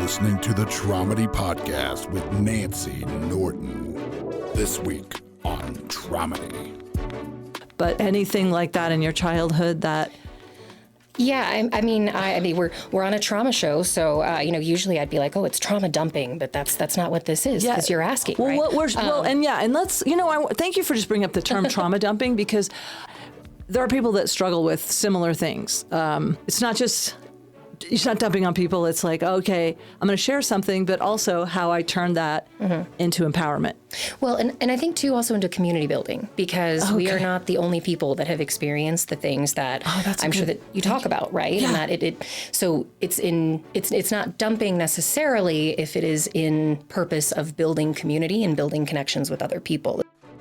listening to the Tromedy podcast with Nancy Norton. This week on Tromedy. But anything like that in your childhood that... Yeah, I mean, we're on a trauma show, so usually I'd be like, oh, it's trauma dumping, but that's not what this is, because you're asking, well, right? And let's, thank you for just bringing up the term trauma dumping, because there are people that struggle with similar things. It's not dumping on people. It's like, okay, I'm going to share something, but also how I turn that into empowerment. Well, and I think, too, also into community building, because we are not the only people that have experienced the things that I'm sure that you talk about, right? Yeah. And that so it's not dumping necessarily if it is in purpose of building community and building connections with other people.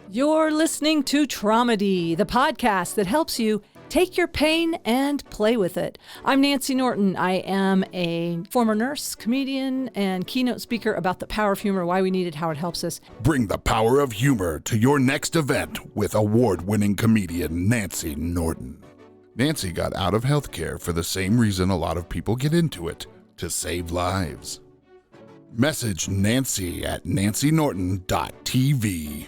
You're listening to Tromedy, the podcast that helps you take your pain and play with it. I'm Nancy Norton. I am a former nurse, comedian, and keynote speaker about the power of humor, why we need it, how it helps us. Bring the power of humor to your next event with award-winning comedian Nancy Norton. Nancy got out of healthcare for the same reason a lot of people get into it, to save lives. Message Nancy at nancynorton.tv.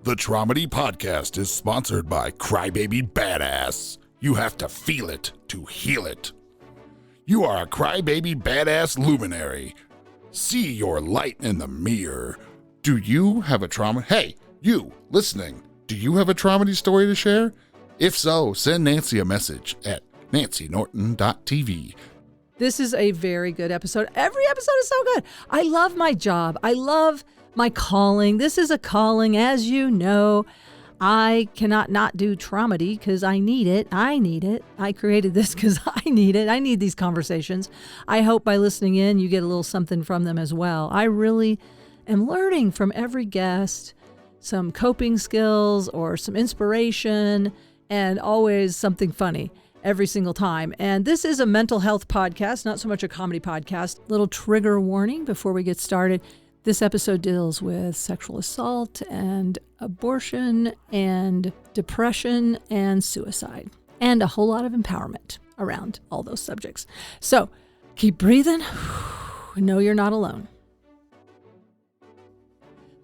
The Tromedy podcast is sponsored by Crybaby Badass. You have to feel it to heal it. You are a Crybaby Badass luminary. See your light in the mirror. Do you have a trauma? Hey, you listening, do you have a Tromedy story to share? If so, send Nancy a message at nancynorton.tv. This is a very good episode. Every episode is so good. I love my job. I love my calling. This is a calling, as you know. I cannot not do Tromedy because I need it. I created this because I need it. I need these conversations. I hope by listening in, you get a little something from them as well. I really am learning from every guest some coping skills or some inspiration, and always something funny every single time. And this is a mental health podcast, not so much a comedy podcast. Little trigger warning before we get started. This episode deals with sexual assault and abortion and depression and suicide and a whole lot of empowerment around all those subjects. So keep breathing. Know you're not alone.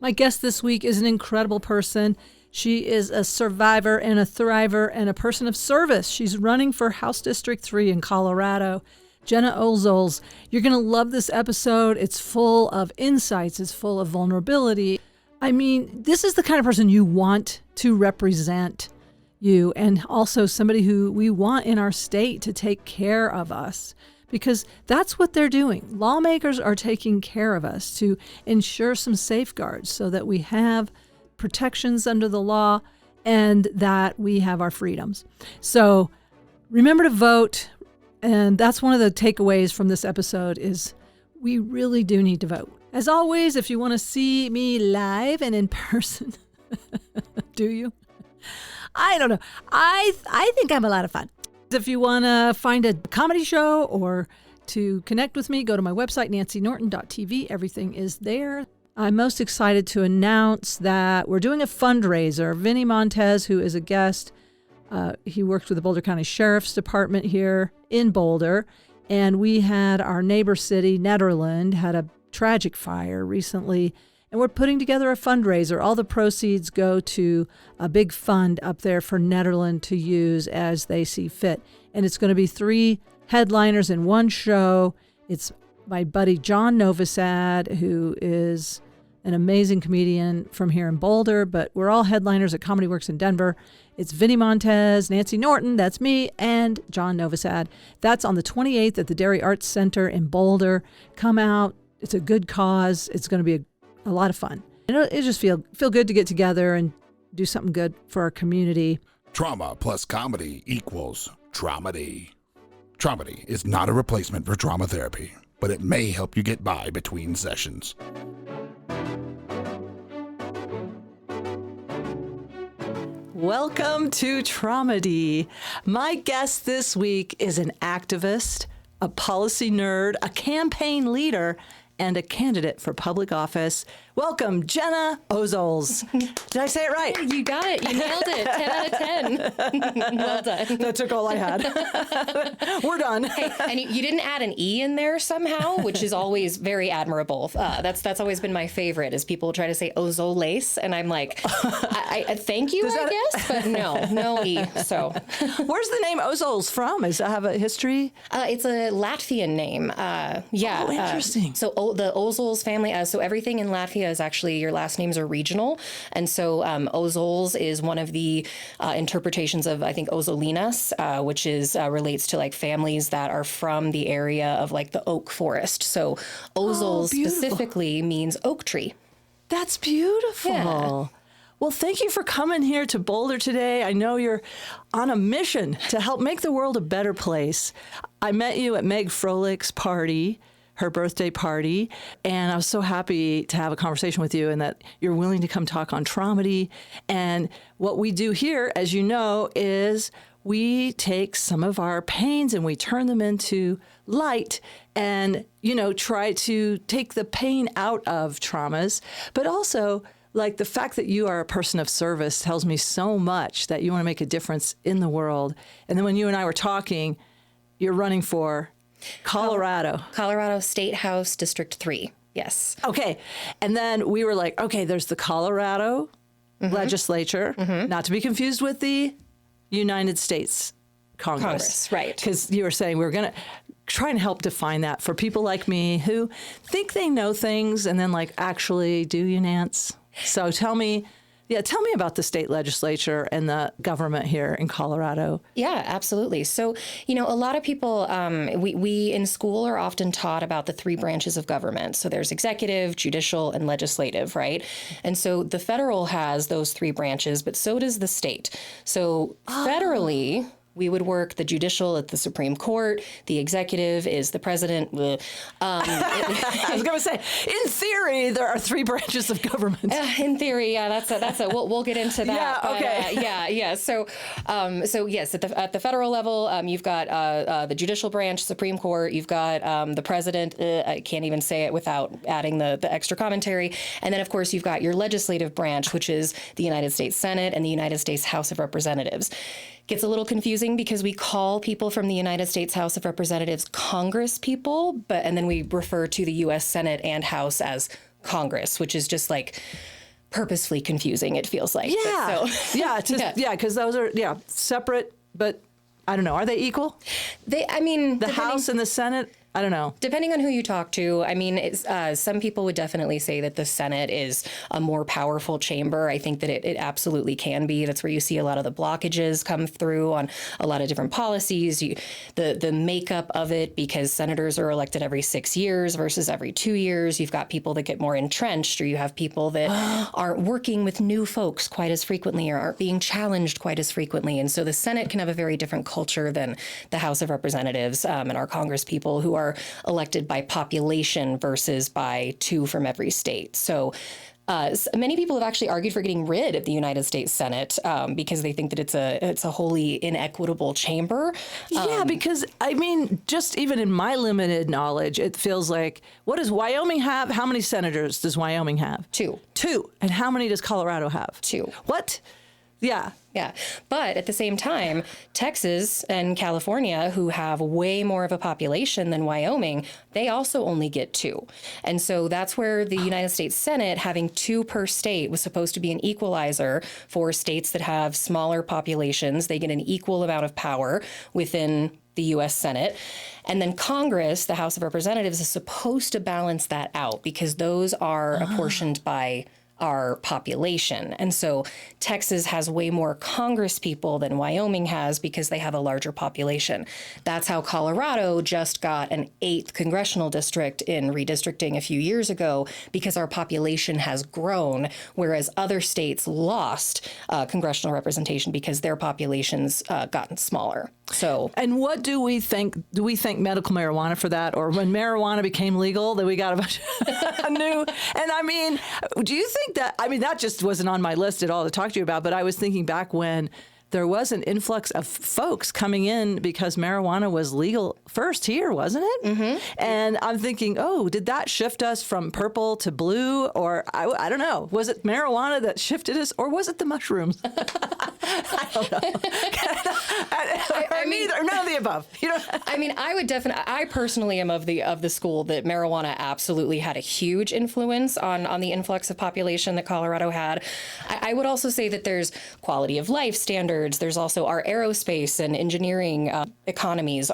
My guest this week is an incredible person. She is a survivor and a thriver and a person of service. She's running for House District 3 in Colorado. Gena Ozols, you're going to love this episode. It's full of insights. It's full of vulnerability. I mean, this is the kind of person you want to represent you, and also somebody who we want in our state to take care of us, because that's what they're doing. Lawmakers are taking care of us to ensure some safeguards so that we have protections under the law and that we have our freedoms. So remember to vote. And that's one of the takeaways from this episode is we really do need to vote. As always, if you want to see me live and in person, do you? I don't know. I think I'm a lot of fun. If you want to find a comedy show or to connect with me, go to my website, nancynorton.tv. Everything is there. I'm most excited to announce that we're doing a fundraiser. Vinny Montez, who is a guest, he worked with the Boulder County Sheriff's Department here in Boulder, and we had our neighbor city, Nederland, had a tragic fire recently, and we're putting together a fundraiser. All the proceeds go to a big fund up there for Nederland to use as they see fit, and it's going to be 3 headliners in one show. It's my buddy John Novosad, who is an amazing comedian from here in Boulder, but we're all headliners at Comedy Works in Denver. It's Vinny Montez, Nancy Norton, that's me, and John Novosad. That's on the 28th at the Dairy Arts Center in Boulder. Come out. It's a good cause. It's going to be a lot of fun. It just feel good to get together and do something good for our community. Trauma plus comedy equals Tromedy. Tromedy is not a replacement for trauma therapy, but it may help you get by between sessions. Welcome to Tromedy. My guest this week is an activist, a policy nerd, a campaign leader, and a candidate for public office welcome Gena Ozols. Did I say it right? You got it. You nailed it. 10 out of 10. Well done. That took all I had. We're done. Hey, and you didn't add an E in there somehow, which is always very admirable. That's always been my favorite, is people try to say Ozols, and I'm like, I thank you, I guess, but no E. So, where's the name Ozols from? Does that have a history? It's a Latvian name. Yeah. Oh, interesting. So the Ozols family. So everything in Latvia is actually, your last names are regional, and so Ozols is one of the interpretations of, I think, Ozolinas, which is relates to like families that are from the area of like the oak forest. So Ozols specifically means oak tree. That's beautiful. Yeah. Well, thank you for coming here to Boulder today. I know you're on a mission to help make the world a better place. I met you at Meg Froehlich's party, her birthday party, and I was so happy to have a conversation with you and that you're willing to come talk on Tromedy. And what we do here, as you know, is we take some of our pains and we turn them into light and, try to take the pain out of traumas, but also like the fact that you are a person of service tells me so much that you want to make a difference in the world. And then when you and I were talking, you're running for Colorado. Colorado State House District 3. Yes. Okay. And then we were like, okay, there's the Colorado legislature, not to be confused with the United States Congress. Right. Because you were saying we were going to try and help define that for people like me who think they know things and then like, actually, do you, Nance? So tell me about the state legislature and the government here in Colorado. Yeah, absolutely. So, a lot of people, we in school are often taught about the three branches of government. So there's executive, judicial, and legislative, right? And so the federal has those three branches, but so does the state. So federally, we would work the judicial at the Supreme Court. The executive is the president. I was going to say, in theory, there are three branches of government. In theory, yeah, that's a. We'll get into that. Yeah. Okay. Yeah. So yes, at the federal level, you've got the judicial branch, Supreme Court. You've got the president. I can't even say it without adding the extra commentary. And then, of course, you've got your legislative branch, which is the United States Senate and the United States House of Representatives. Gets a little confusing because we call people from the United States House of Representatives Congress people, and then we refer to the U.S. Senate and House as Congress, which is just like purposefully confusing, it feels like. Yeah. Because those are separate, but I don't know. Are they equal? The House and the Senate? I don't know. Depending on who you talk to, some people would definitely say that the Senate is a more powerful chamber. I think that it absolutely can be. That's where you see a lot of the blockages come through on a lot of different policies. The makeup of it, because senators are elected every 6 years versus every 2 years. You've got people that get more entrenched, or you have people that aren't working with new folks quite as frequently or aren't being challenged quite as frequently. And so the Senate can have a very different culture than the House of Representatives and our Congress people who are elected by population versus by two from every state. So many people have actually argued for getting rid of the United States Senate because they think that it's a wholly inequitable chamber. Because just even in my limited knowledge, it feels like, what does Wyoming have? How many senators does Wyoming have? Two. And how many does Colorado have? 2. What? Yeah. Yeah. But at the same time, Texas and California, who have way more of a population than Wyoming, they also only get 2. And so that's where the United States Senate, having 2 per state, was supposed to be an equalizer for states that have smaller populations. They get an equal amount of power within the U.S. Senate. And then Congress, the House of Representatives, is supposed to balance that out because those are apportioned by our population. And so Texas has way more Congress people than Wyoming has because they have a larger population. That's how Colorado just got an 8th congressional district in redistricting a few years ago, because our population has grown, whereas other states lost congressional representation because their populations gotten smaller. So, and what do we think? Do we think medical marijuana for that, or when marijuana became legal, that we got a bunch of new? And do you think that? That just wasn't on my list at all to talk to you about. But I was thinking back when there was an influx of folks coming in because marijuana was legal first here, wasn't it? Mm-hmm. And I'm thinking, oh, did that shift us from purple to blue? Or I don't know. Was it marijuana that shifted us, or was it the mushrooms? I don't know. I mean, neither, none of the above. I mean, I personally am of the school that marijuana absolutely had a huge influence on the influx of population that Colorado had. I would also say that there's quality of life standards. There's also our aerospace and engineering economies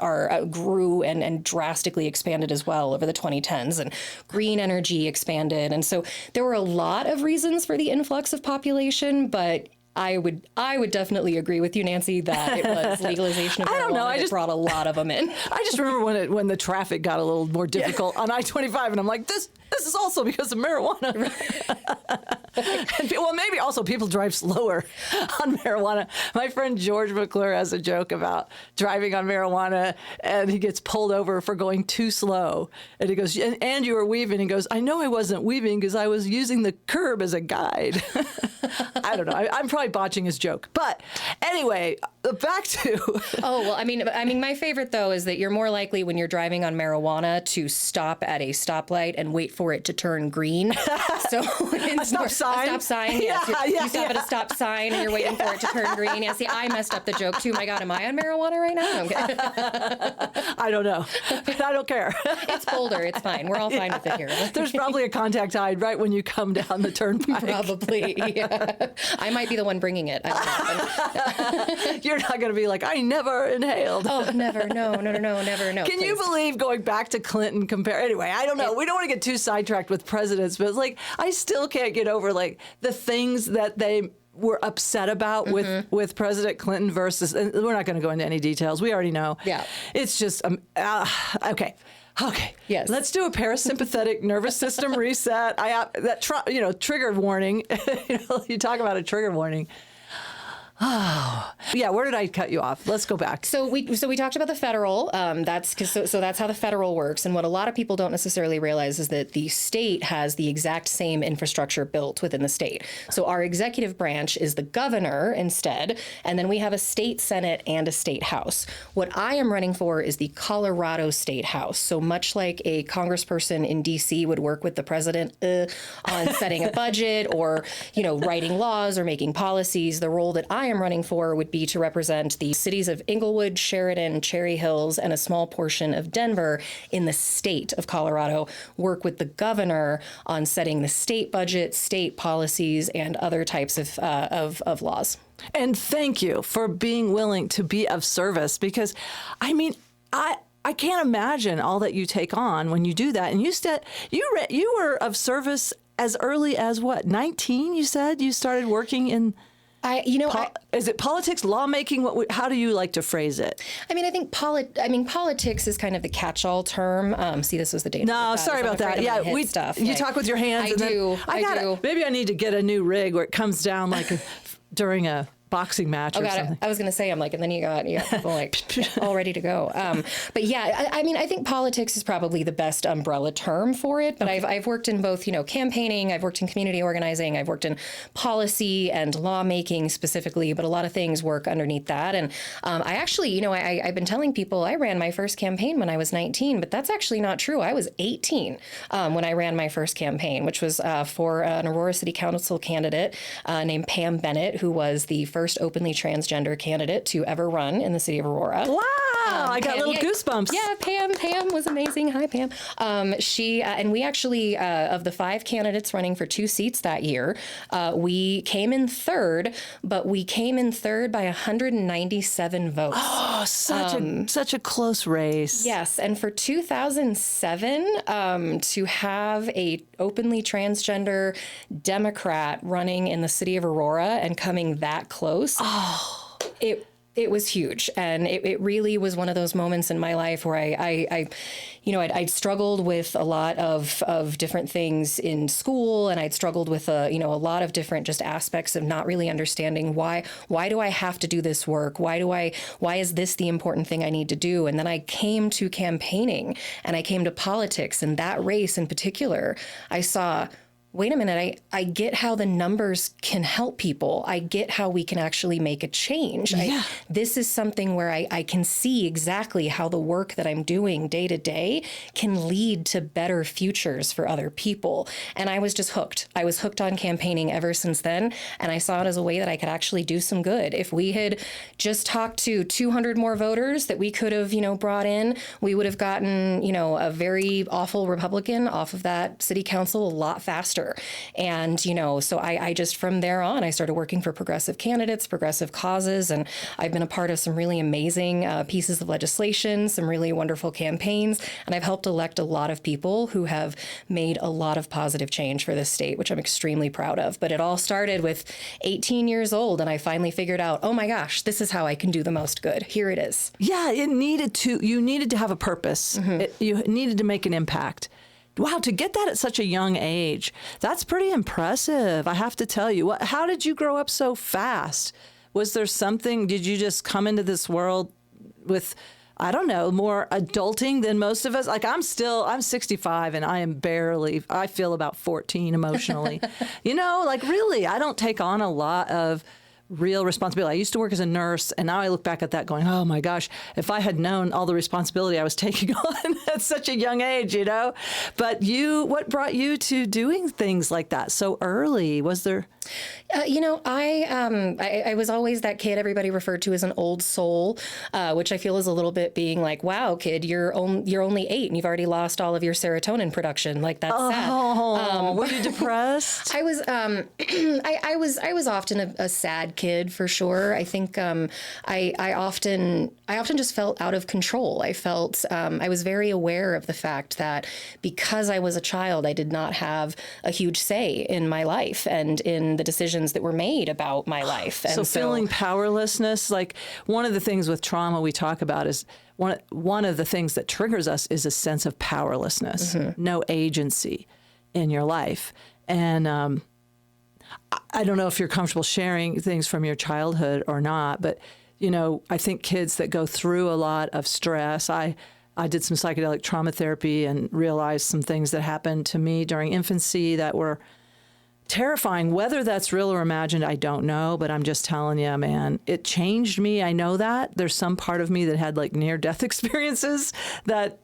grew and drastically expanded as well over the 2010s, and green energy expanded. And so there were a lot of reasons for the influx of population, but I would definitely agree with you, Nancy, that it was legalization of marijuana that brought a lot of them in. I just remember when the traffic got a little more difficult on I-25, and I'm like, this is also because of marijuana. Well, maybe also people drive slower on marijuana. My friend George McClure has a joke about driving on marijuana, and he gets pulled over for going too slow. And he goes, and you were weaving. He goes, I know I wasn't weaving because I was using the curb as a guide. I don't know. I'm probably botching his joke. But anyway, back to... Oh, well, I mean, my favorite, though, is that you're more likely when you're driving on marijuana to stop at a stoplight and wait for it to turn green. So a stop sign? A stop sign, yes. You stop at a stop sign and you're waiting for it to turn green. Yeah, see, I messed up the joke, too. My God, am I on marijuana right now? Okay. I don't know. But I don't care. It's Boulder. It's fine. We're all fine with it here. There's probably a contact hide right when you come down the turnpike. Probably, yeah. I might be the one bringing it. I don't know. You're not going to be like, I never inhaled. Oh, never. No, never. No. Can you believe going back to Clinton Anyway, I don't know. We don't want to get too sidetracked with presidents, but it's like, I still can't get over like the things that they were upset about with President Clinton versus, and we're not going to go into any details. We already know. Yeah. It's just, okay. Okay. Yes. Let's do a parasympathetic nervous system reset. Trigger warning. You talk about a trigger warning. Oh, yeah. Where did I cut you off? Let's go back. So we talked about the federal. That's how the federal works. And what a lot of people don't necessarily realize is that the state has the exact same infrastructure built within the state. So our executive branch is the governor instead, and then we have a state senate and a state house. What I am running for is the Colorado State House. So much like a congressperson in D.C. would work with the president on setting a budget or writing laws or making policies, the role that I am running for would be to represent the cities of Inglewood, Sheridan, Cherry Hills, and a small portion of Denver in the state of Colorado, work with the governor on setting the state budget, state policies, and other types of laws. And thank you for being willing to be of service, because, I mean, I can't imagine all that you take on when you do that. And you said you were of service as early as what, 19? You said you started working in... is it politics, lawmaking? How do you like to phrase it? I mean, I think politics is kind of the catch-all term. See, this was the date. No, sorry about that. Yeah, you talk with your hands. I do. Maybe I need to get a new rig where it comes down like during a boxing match or something. I was going to say, and then you got people like all ready to go. But yeah, I think politics is probably the best umbrella term for it. But okay. I've worked in both, campaigning. I've worked in community organizing. I've worked in policy and lawmaking specifically. But a lot of things work underneath that. And I actually, I've been telling people I ran my first campaign when I was 19, but that's actually not true. I was 18 when I ran my first campaign, which was for an Aurora City Council candidate named Pam Bennett, who was the first openly transgender candidate to ever run in the city of Aurora. Wow, I got little goosebumps. Yeah, Pam was amazing. Hi, Pam. She and we actually, of the 5 candidates running for 2 seats that year, we came in third, but we came in third by 197 votes. Oh, such a close race. Yes, and for 2007, to have a openly transgender Democrat running in the city of Aurora and coming that close. It was huge. And it really was one of those moments in my life where I'd struggled with a lot of different things in school, and I'd struggled with a lot of different just aspects of not really understanding why do I have to do this work? Why is this the important thing I need to do? And then I came to campaigning and I came to politics, and that race in particular, I saw, wait a minute, I get how the numbers can help people. I get how we can actually make a change. Yeah. This is something where I can see exactly how the work that I'm doing day to day can lead to better futures for other people. And I was just hooked. I was hooked on campaigning ever since then. And I saw it as a way that I could actually do some good. If we had just talked to 200 more voters that we could have, brought in, we would have gotten, a very awful Republican off of that city council a lot faster. And, so I just, from there on, I started working for progressive candidates, progressive causes, and I've been a part of some really amazing pieces of legislation, some really wonderful campaigns, and I've helped elect a lot of people who have made a lot of positive change for this state, which I'm extremely proud of. But it all started with 18 years old, and I finally figured out, oh my gosh, this is how I can do the most good. Here it is. Yeah, you needed to have a purpose. You needed to make an impact. Wow, to get that at such a young age, that's pretty impressive, I have to tell you. How did you grow up so fast? Was there something, did you just come into this world with, I don't know, more adulting than most of us? Like I'm 65 and I feel about 14 emotionally. Really, I don't take on a lot of real responsibility. I used to work as a nurse, and now I look back at that going, oh my gosh, if I had known all the responsibility I was taking on at such a young age, But what brought you to doing things like that so early? Was there? I was always that kid everybody referred to as an old soul, which I feel is a little bit being like, wow, kid, you're only 8 and you've already lost all of your serotonin production. Like that's sad. Were you depressed? I was, I was often a sad kid for sure. I think I often just felt out of control. I felt I was very aware of the fact that because I was a child, I did not have a huge say in my life and in the decisions that were made about my life. And so feeling powerlessness, like one of the things with trauma we talk about is one of the things that triggers us is a sense of powerlessness, no agency in your life. And I don't know if you're comfortable sharing things from your childhood or not, but, I think kids that go through a lot of stress, I did some psychedelic trauma therapy and realized some things that happened to me during infancy that were terrifying. Whether that's real or imagined, I don't know, but I'm just telling you, man, it changed me. I know that. There's some part of me that had like near-death experiences that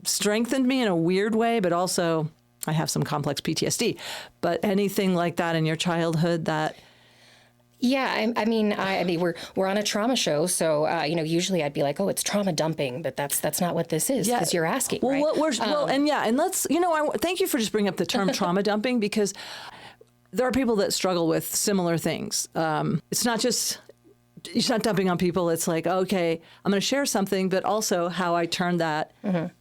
strengthened me in a weird way, but also I have some complex PTSD. But anything like that in your childhood that... Yeah, I mean, we're on a trauma show, so usually I'd be like, oh, it's trauma dumping, but that's not what this is because you're asking, well, right? And let's, thank you for just bringing up the term trauma dumping because there are people that struggle with similar things. It's not dumping on people. It's like, okay, I'm going to share something, but also how I turn that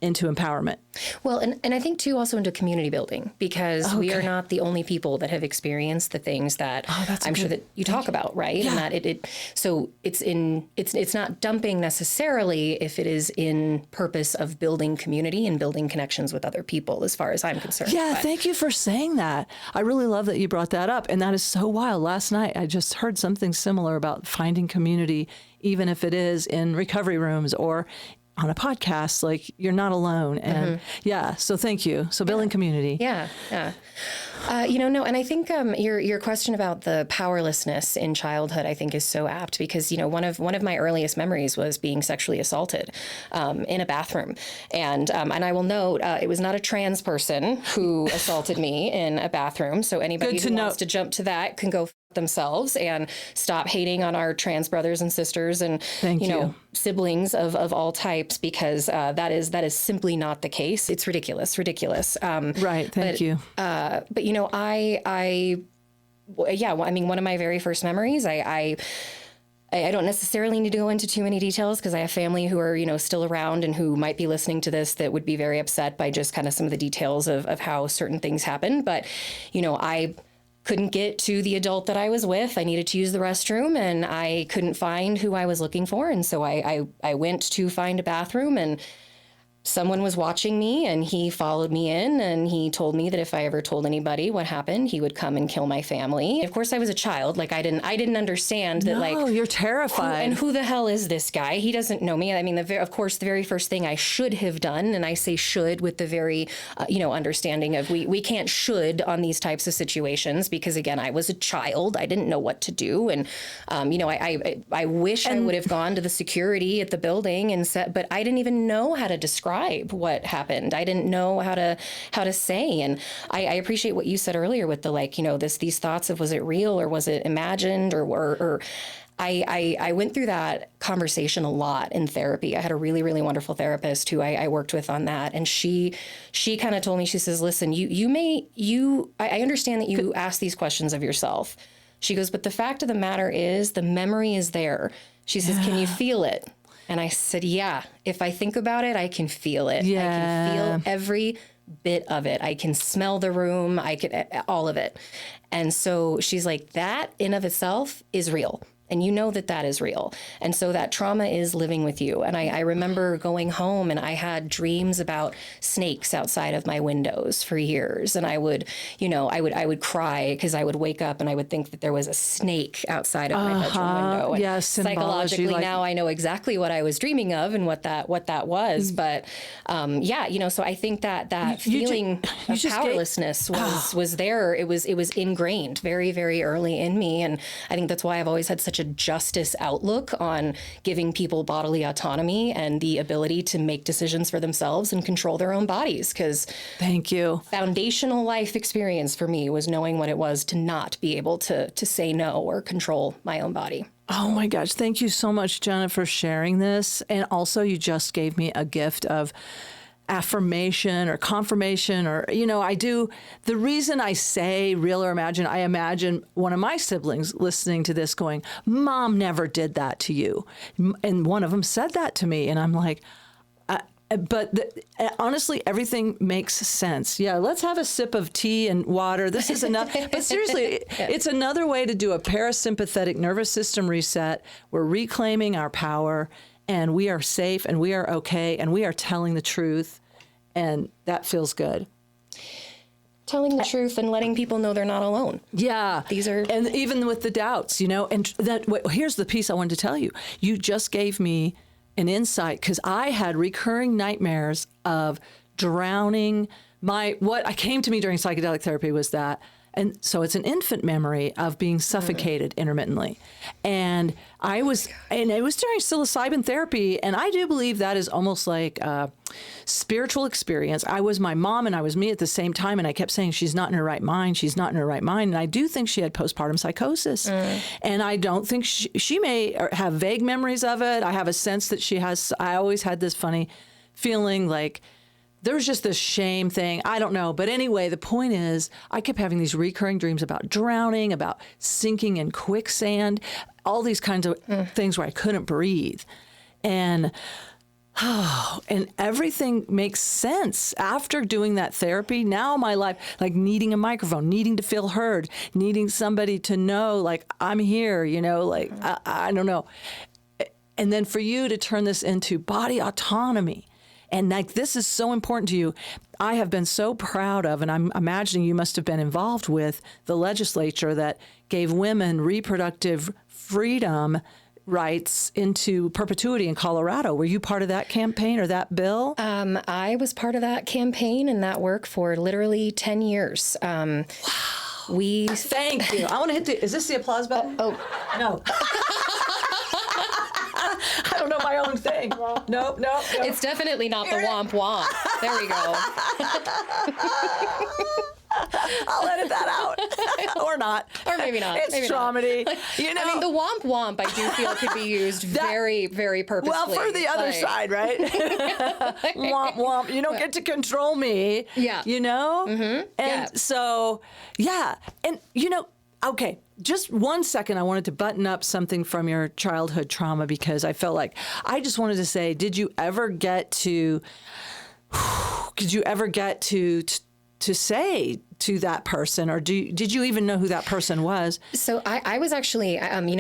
into empowerment. Well, and I think too also into community building because we are not the only people that have experienced the things that I'm sure that you talk about, right? Yeah. And that so it's not dumping necessarily if it is in purpose of building community and building connections with other people, as far as I'm concerned. Yeah, thank you for saying that. I really love that you brought that up, and that is so wild. Last night I just heard something similar about finding community, even if it is in recovery rooms or on a podcast, like you're not alone. And so thank you. So building community. Yeah. And I think your question about the powerlessness in childhood, I think is so apt because, one of my earliest memories was being sexually assaulted in a bathroom. And I will note, it was not a trans person who assaulted me in a bathroom. So anybody who wants to jump to that can go f- themselves and stop hating on our trans brothers and sisters and, siblings of all types, because that is simply not the case. It's ridiculous. Right. Thank you. But one of my very first memories, I don't necessarily need to go into too many details because I have family who are, still around and who might be listening to this that would be very upset by just kind of some of the details of how certain things happen. But, I couldn't get to the adult that I was with. I needed to use the restroom and I couldn't find who I was looking for. And so I went to find a bathroom and someone was watching me and he followed me in and he told me that if I ever told anybody what happened, he would come and kill my family. Of course, I was a child. Like I didn't understand that. Oh, you're terrified. Who the hell is this guy? He doesn't know me. I mean, of course, the very first thing I should have done, and I say should with the very, understanding of we can't should on these types of situations because again, I was a child. I didn't know what to do, and I wish I would have gone to the security at the building and said, but I didn't even know how to describe what happened. I didn't know how to say. And I appreciate what you said earlier with the these thoughts of was it real or was it imagined or I went through that conversation a lot in therapy. I had a really, really wonderful therapist who I worked with on that. And she kind of told me, she says, listen, I understand that you ask these questions of yourself. She goes, but the fact of the matter is the memory is there. She says, can you feel it? And I said, yeah, if I think about it, I can feel it. Yeah. I can feel every bit of it. I can smell the room. I can, all of it. And so she's like, that in of itself is real. And you know that is real. And so that trauma is living with you. And I remember going home and I had dreams about snakes outside of my windows for years. And I would cry because I would wake up and I would think that there was a snake outside of my bedroom window. And yes, psychologically now I know exactly what I was dreaming of and what that was. But so I think that feeling of powerlessness was there. It was ingrained very, very early in me. And I think that's why I've always had such a justice outlook on giving people bodily autonomy and the ability to make decisions for themselves and control their own bodies. Because thank you. Foundational life experience for me was knowing what it was to not be able to say no or control my own body. Oh my gosh. Thank you so much, Jenna, for sharing this. And also you just gave me a gift of affirmation or confirmation or, the reason I say real or imagine, I imagine one of my siblings listening to this going, Mom never did that to you. And one of them said that to me. And I'm like, honestly, everything makes sense. Yeah, let's have a sip of tea and water. This is enough. But seriously, it's another way to do a parasympathetic nervous system reset. We're reclaiming our power. And we are safe and we are okay and we are telling the truth. And that feels good. Telling the truth and letting people know they're not alone. Yeah. And even with the doubts, and here's the piece I wanted to tell you. You just gave me an insight because I had recurring nightmares of drowning. What came to me during psychedelic therapy was that. And so it's an infant memory of being suffocated intermittently. And it was during psilocybin therapy. And I do believe that is almost like a spiritual experience. I was my mom and I was me at the same time. And I kept saying, she's not in her right mind. She's not in her right mind. And I do think she had postpartum psychosis. And I don't think she may have vague memories of it. I have a sense that she has. I always had this funny feeling like, there was just this shame thing. I don't know. But anyway, the point is I kept having these recurring dreams about drowning, about sinking in quicksand, all these kinds of things where I couldn't breathe. And everything makes sense after doing that therapy. Now my life, like needing a microphone, needing to feel heard, needing somebody to know, like, I'm here, I don't know. And then for you to turn this into body autonomy. And this is so important to you. I have been so proud of, and I'm imagining you must have been involved with the legislature that gave women reproductive freedom rights into perpetuity in Colorado. Were you part of that campaign or that bill? I was part of that campaign and that work for literally 10 years. Wow. Thank you. I want to hit is this the applause button? Oh. No. I don't know my own thing. Nope. It's definitely not the womp womp. There we go. I'll edit that out. Or not. Or maybe not. It's maybe Tromedy. Not. I mean, the womp womp, I do feel could be used very, very purposefully. Well, for the other side, right? Womp womp. You don't get to control me. Yeah. Mm-hmm. And so, yeah. And, okay, just 1 second, I wanted to button up something from your childhood trauma because I felt like I just wanted to say, did you ever get to to say to that person, or did you even know who that person was? So I was actually,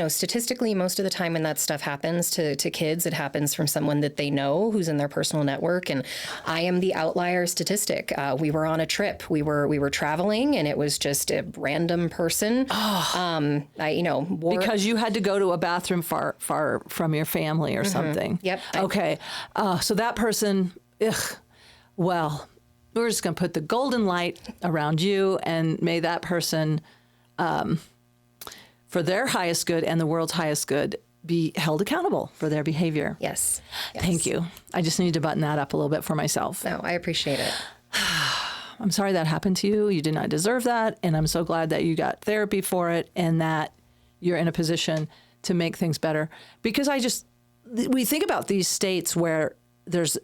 statistically, most of the time when that stuff happens to kids, it happens from someone that they know who's in their personal network. And I am the outlier statistic. We were on a trip. We were traveling, and it was just a random person. Because you had to go to a bathroom far from your family or something. Yep. Okay. So that person, well, we're just going to put the golden light around you, and may that person, for their highest good and the world's highest good, be held accountable for their behavior. Yes. Thank you. I just need to button that up a little bit for myself. No, I appreciate it. I'm sorry that happened to you. You did not deserve that. And I'm so glad that you got therapy for it and that you're in a position to make things better. Because we think about these states where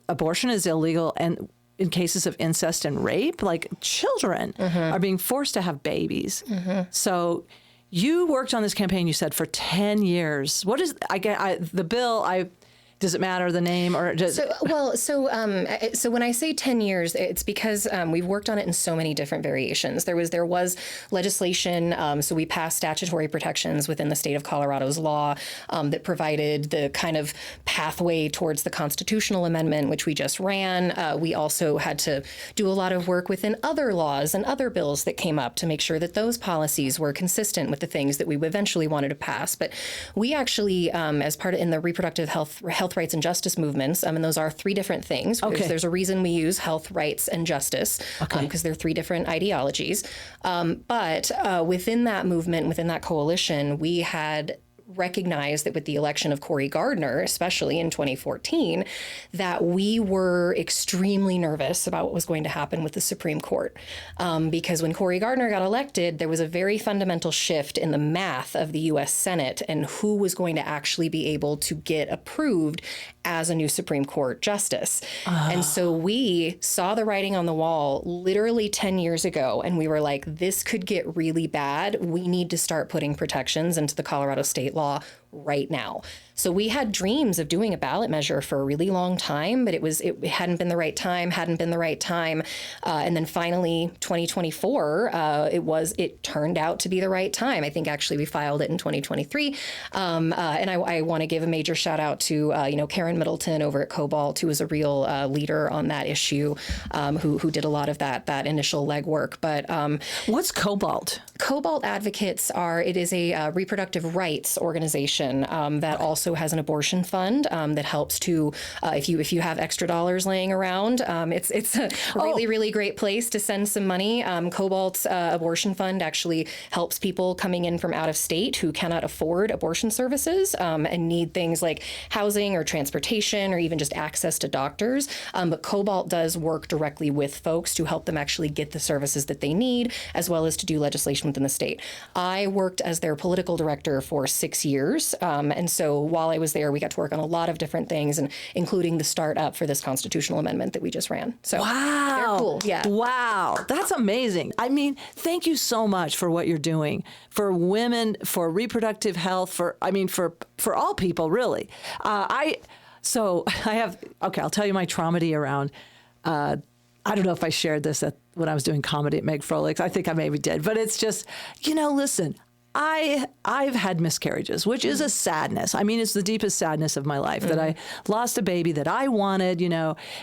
abortion is illegal, and in cases of incest and rape, like children are being forced to have babies. So you worked on this campaign, you said, for 10 years. What is, the bill, does it matter the name or just? So when I say 10 years, it's because we've worked on it in so many different variations. There was legislation, so we passed statutory protections within the state of Colorado's law that provided the kind of pathway towards the constitutional amendment, which we just ran. We also had to do a lot of work within other laws and other bills that came up to make sure that those policies were consistent with the things that we eventually wanted to pass. But we actually, as part of in the reproductive health rights and justice movements, and those are three different things. Okay. There's a reason we use health, rights, and justice, because they're three different ideologies. But within that movement, within that coalition, we had recognized that with the election of Cory Gardner, especially in 2014, that we were extremely nervous about what was going to happen with the Supreme Court. Because when Cory Gardner got elected, there was a very fundamental shift in the math of the U.S. Senate and who was going to actually be able to get approved as a new Supreme Court justice. And so we saw the writing on the wall literally 10 years ago, and we were like, this could get really bad. We need to start putting protections into the Colorado state law right now. So we had dreams of doing a ballot measure for a really long time, but it hadn't been the right time. And then finally, 2024, it turned out to be the right time. I think actually we filed it in 2023. And I want to give a major shout out to, Karen Middleton over at Cobalt, who was a real leader on that issue, who did a lot of that initial legwork. But what's Cobalt? Cobalt Advocates it is a reproductive rights organization that also has an abortion fund that helps to, if you have extra dollars laying around, it's a really great place to send some money. Cobalt's abortion fund actually helps people coming in from out of state who cannot afford abortion services and need things like housing or transportation or even just access to doctors. But Cobalt does work directly with folks to help them actually get the services that they need, as well as to do legislation within the state. I worked as their political director for 6 years. And so while I was there, we got to work on a lot of different things, and including the startup for this constitutional amendment that we just ran. So wow. They're cool. Yeah. Wow. That's amazing. I mean, thank you so much for what you're doing for women, for reproductive health, for all people, really. I'll tell you my Tromedy around, I don't know if I shared this when I was doing comedy at Meg Froelich. I think I maybe did, but it's just, listen, I've had miscarriages, which is a sadness. I mean, it's the deepest sadness of my life that I lost a baby that I wanted,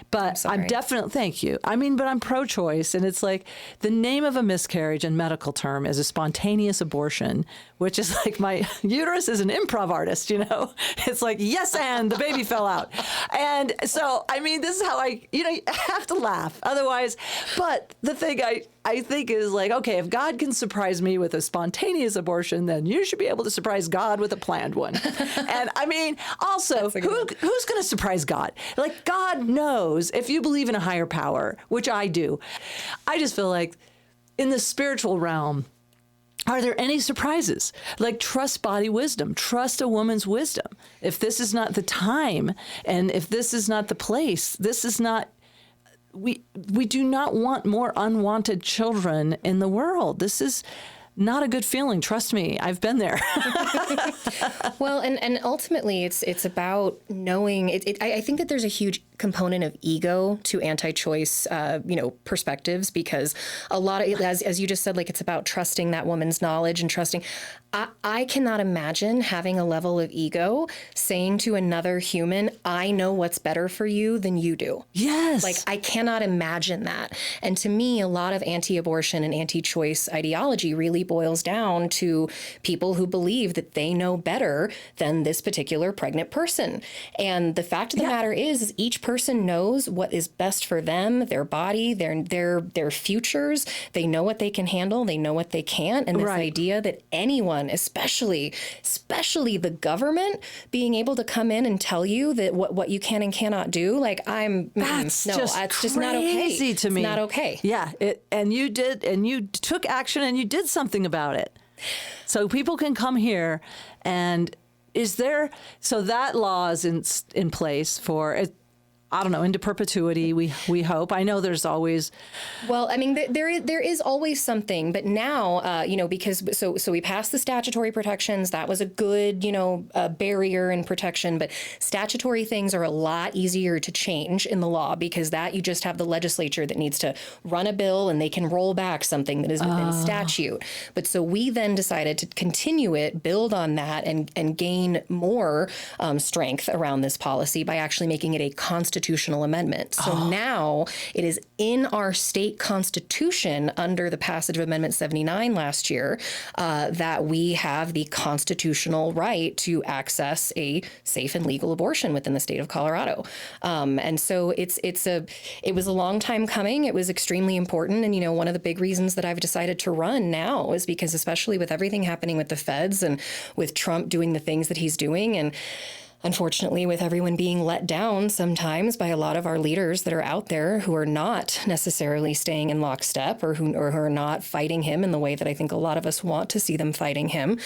but I'm definitely, thank you. I mean, but I'm pro-choice, and it's like the name of a miscarriage in medical term is a spontaneous abortion, which is like my uterus is an improv artist, It's like, yes, and the baby fell out. And so, I mean, this is how you have to laugh. Otherwise, but the thing I think is like, okay, if God can surprise me with a spontaneous abortion, then you should be able to surprise God with a planned one. And I mean, also, who's going to surprise God? Like, God knows, if you believe in a higher power, which I do, I just feel like in the spiritual realm, are there any surprises? Like, trust body wisdom, trust a woman's wisdom. If this is not the time, and if this is not the place, this is not, we do not want more unwanted children in the world. This is not a good feeling. Trust me, I've been there. Well, and ultimately, it's about knowing. I think that there's a huge component of ego to anti-choice, perspectives, because a lot of, as you just said, like, it's about trusting that woman's knowledge and trusting. I cannot imagine having a level of ego saying to another human, I know what's better for you than you do. Yes. Like, I cannot imagine that. And to me, a lot of anti-abortion and anti-choice ideology really boils down to people who believe that they know better than this particular pregnant person. And the fact of the matter is each person knows what is best for them, their body, their futures. They know what they can handle. They know what they can't. And this idea that anyone, especially the government, being able to come in and tell you that what you can and cannot do, like, it's just not okay to me. It's not okay. Yeah, and you took action and you did something about it. So people can come here, and so that law is in place for, I don't know, into perpetuity, we hope. I know there's always... Well, I mean, there is always something, but now, because so we passed the statutory protections. That was a good, barrier and protection, but statutory things are a lot easier to change in the law, because that you just have the legislature that needs to run a bill and they can roll back something that is within statute. But so we then decided to continue it, build on that, and gain more strength around this policy by actually making it a constitutional amendment. So now it is in our state constitution, under the passage of Amendment 79 last year, that we have the constitutional right to access a safe and legal abortion within the state of Colorado. And so it was a long time coming. It was extremely important. And, one of the big reasons that I've decided to run now is because, especially with everything happening with the feds and with Trump doing the things that he's doing, and unfortunately, with everyone being let down sometimes by a lot of our leaders that are out there who are not necessarily staying in lockstep, or who are not fighting him in the way that I think a lot of us want to see them fighting him,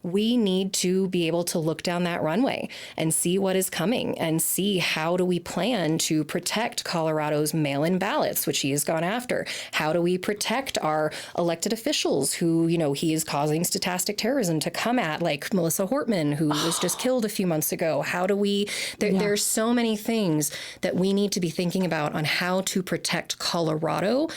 we need to be able to look down that runway and see what is coming, and see how do we plan to protect Colorado's mail-in ballots, which he has gone after. How do we protect our elected officials who, he is causing stochastic terrorism to come at, like Melissa Hortman, who was just killed a few months ago. How do we, there's so many things that we need to be thinking about on how to protect Colorado.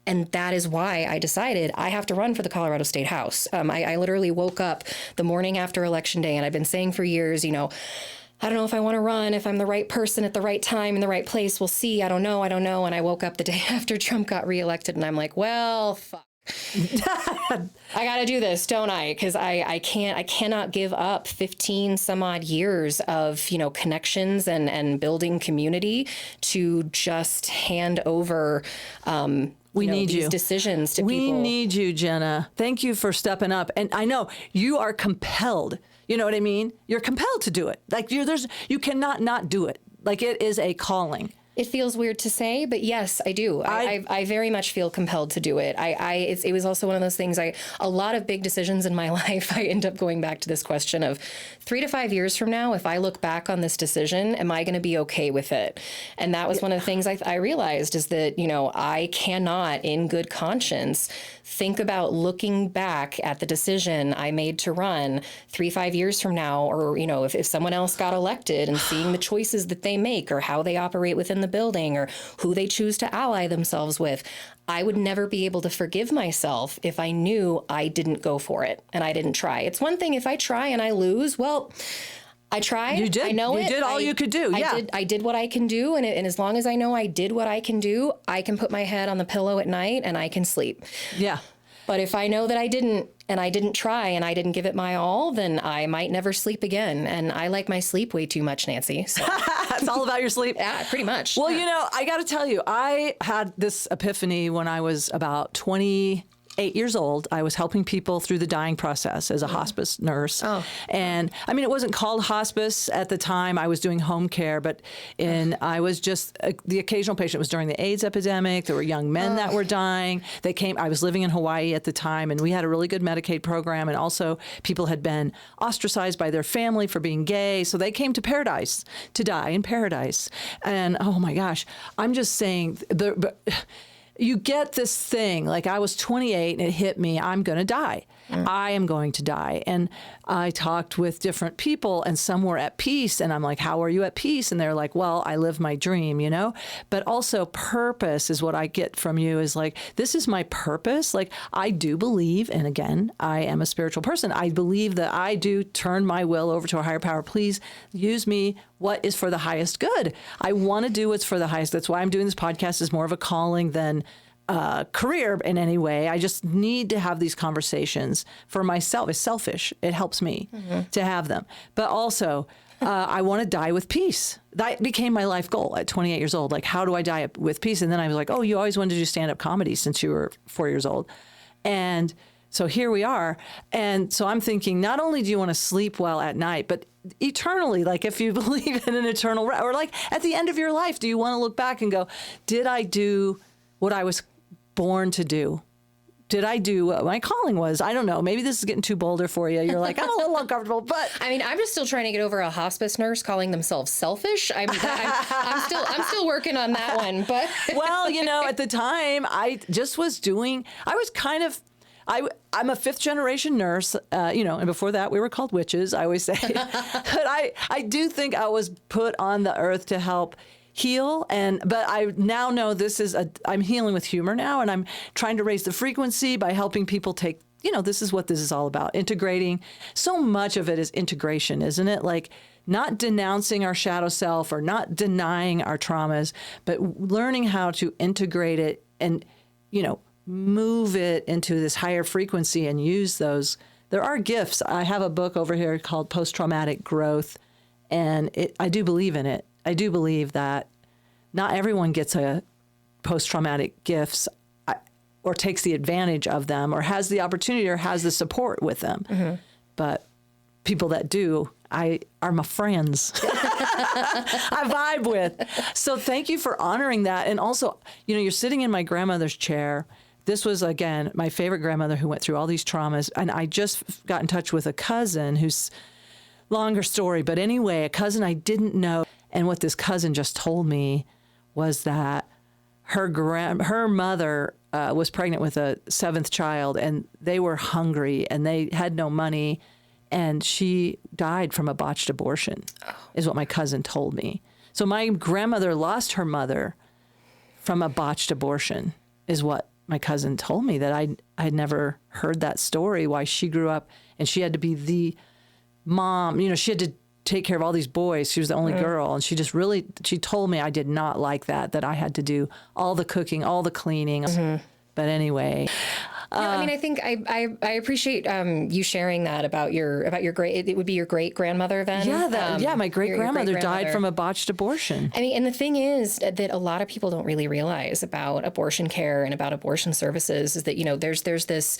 And that is why I decided I have to run for the Colorado State House. I literally woke up the morning after Election Day, and I've been saying for years, I don't know if I want to run, if I'm the right person at the right time in the right place. We'll see. I don't know. And I woke up the day after Trump got reelected, and I'm like, well, fuck. I got to do this, don't I? Because I cannot give up 15 some odd years of, connections and building community to just hand over, we need these you. Decisions to we people. We need you, Gena. Thank you for stepping up. And I know you are compelled. You know what I mean? You're compelled to do it. Like you cannot not do it. Like, it is a calling. It feels weird to say, but yes, I do. I very much feel compelled to do it. It was also one of those things. A lot of big decisions in my life, I end up going back to this question of 3 to 5 years from now, if I look back on this decision, am I going to be okay with it? And that was one of the things I realized, is that, I cannot, in good conscience, think about looking back at the decision I made to run 3-5 years from now, or, if someone else got elected, and seeing the choices that they make, or how they operate within the building, or who they choose to ally themselves with. I would never be able to forgive myself if I knew I didn't go for it and I didn't try. It's one thing if I try and I lose, well, I tried. You did. I know you did all you could do. I did what I can do. And as long as I know I did what I can do, I can put my head on the pillow at night and I can sleep. Yeah. But if I know that I didn't, and I didn't try, and I didn't give it my all, then I might never sleep again. And I like my sleep way too much, Nancy. So. It's all about your sleep. Yeah, pretty much. Well, I got to tell you, I had this epiphany when I was about 28 years old. I was helping people through the dying process as a hospice nurse. Oh. And I mean, it wasn't called hospice at the time. I was doing home care, but I was just the occasional patient. It was during the AIDS epidemic. There were young men that were dying. I was living in Hawaii at the time, and we had a really good Medicaid program. And also people had been ostracized by their family for being gay. So they came to paradise to die in paradise. And oh my gosh, I'm just saying you get this thing, like I was 28 and it hit me, I'm going to die. I am going to die. And I talked with different people, and some were at peace. And I'm like, how are you at peace? And they're like, well, I live my dream, you know? But also purpose is what I get from you, is like, this is my purpose. Like, I do believe, and again, I am a spiritual person. I believe that I do turn my will over to a higher power. Please use me. What is for the highest good? I want to do what's for the highest. That's why I'm doing this podcast, is more of a calling than career in any way. I just need to have these conversations for myself. It's selfish. It helps me to have them. But also, I want to die with peace. That became my life goal at 28 years old. Like, how do I die with peace? And then I was like, oh, you always wanted to do stand-up comedy since you were 4 years old. And so here we are. And so I'm thinking, not only do you want to sleep well at night, but eternally, like if you believe in an eternal, or like at the end of your life, do you want to look back and go, did I do what I was born to do? Did I do what my calling was? I don't know. Maybe this is getting too Boulder for you. You're like, I'm a little uncomfortable, but I mean, I'm just still trying to get over a hospice nurse calling themselves selfish. I'm still working on that one. But well, you know, at the time, I just was doing. I was kind of. I'm a fifth generation nurse, you know, and before that we were called witches, I always say. But I do think I was put on the earth to help heal. But I now know I'm healing with humor now, and I'm trying to raise the frequency by helping people take, you know, this is what this is all about, integrating. So much of it is integration, isn't it? Like, not denouncing our shadow self or not denying our traumas, but learning how to integrate it and, you know, move it into this higher frequency and use those. There are gifts. I have a book over here called Post-Traumatic Growth, and I do believe in it. I do believe that not everyone gets a post-traumatic gifts or takes the advantage of them or has the opportunity or has the support with them. But people that do, are my friends. I vibe with. So thank you for honoring that. And also, you know, you're sitting in my grandmother's chair. This was, again, my favorite grandmother who went through all these traumas. And I just got in touch with a cousin who's, longer story, but anyway, a cousin I didn't know. And what this cousin just told me was that her mother was pregnant with a seventh child, and they were hungry and they had no money, and she died from a botched abortion, is what my cousin told me. So my grandmother lost her mother from a botched abortion, is what my cousin told me, that I'd never heard that story, why she grew up and she had to be the mom, you know, she had to take care of all these boys. She was the only girl. And she told me I did not like that I had to do all the cooking, all the cleaning. But anyway. I mean, I think I appreciate you sharing that about your great. It would be your great grandmother then. Yeah, my great grandmother died from a botched abortion. I mean, and the thing is that a lot of people don't really realize about abortion care and about abortion services is that, you know, there's this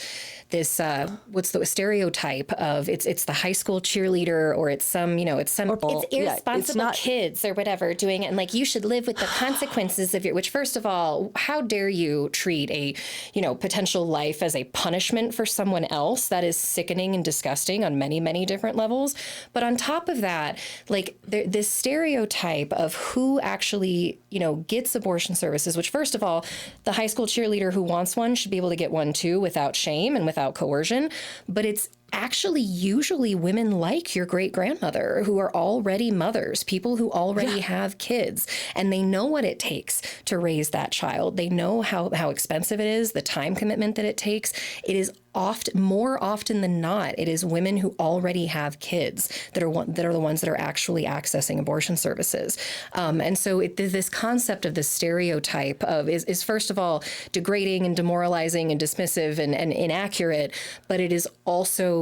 what's the stereotype of it's the high school cheerleader, or it's irresponsible kids or whatever doing it, and like, you should live with the consequences of which, first of all, how dare you treat a, you know, potential life as a punishment for someone else? That is sickening and disgusting on many, many different levels. But on top of that, like, this stereotype of who actually, you know, gets abortion services, which, first of all, the high school cheerleader who wants one should be able to get one too, without shame and without coercion. But it's actually usually women like your great grandmother who are already mothers, people who already have kids, and they know what it takes to raise that child. They know how expensive it is, the time commitment that it takes. It is more often than not, it is women who already have kids that are the ones that are actually accessing abortion services. And so this concept of the stereotype of is first of all degrading and demoralizing and dismissive and inaccurate, but it is also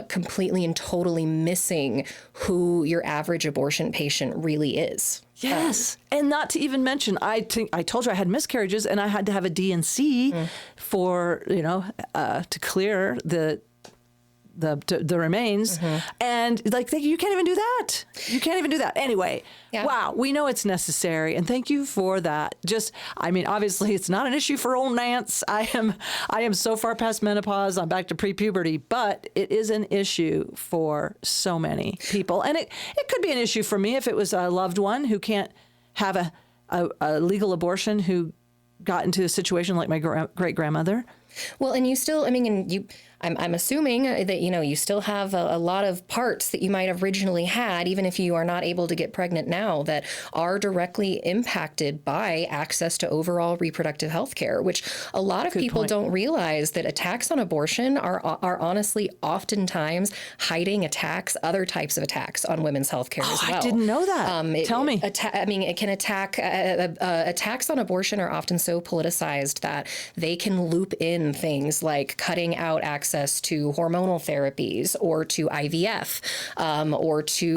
completely and totally missing who your average abortion patient really is. Yes. And not to even mention, I told you I had miscarriages and I had to have a D&C for, you know, to clear the remains. And like, you can't even do that. You can't even do that. Anyway, wow, we know it's necessary. And thank you for that. I mean, obviously it's not an issue for old Nance. I am so far past menopause. I'm back to pre-puberty, but it is an issue for so many people. And it could be an issue for me if it was a loved one who can't have a legal abortion, who got into a situation like my great grandmother. Well, and you still, I mean, and you, I'm assuming that, you still have a lot of parts that you might have originally had, even if you are not able to get pregnant now, that are directly impacted by access to overall reproductive health care, which a lot of people don't realize that attacks on abortion are honestly oftentimes hiding other types of attacks on women's health care as well. I didn't know that. Tell me. It can attacks on abortion are often so politicized that they can loop in things like cutting out access to hormonal therapies or to IVF, or to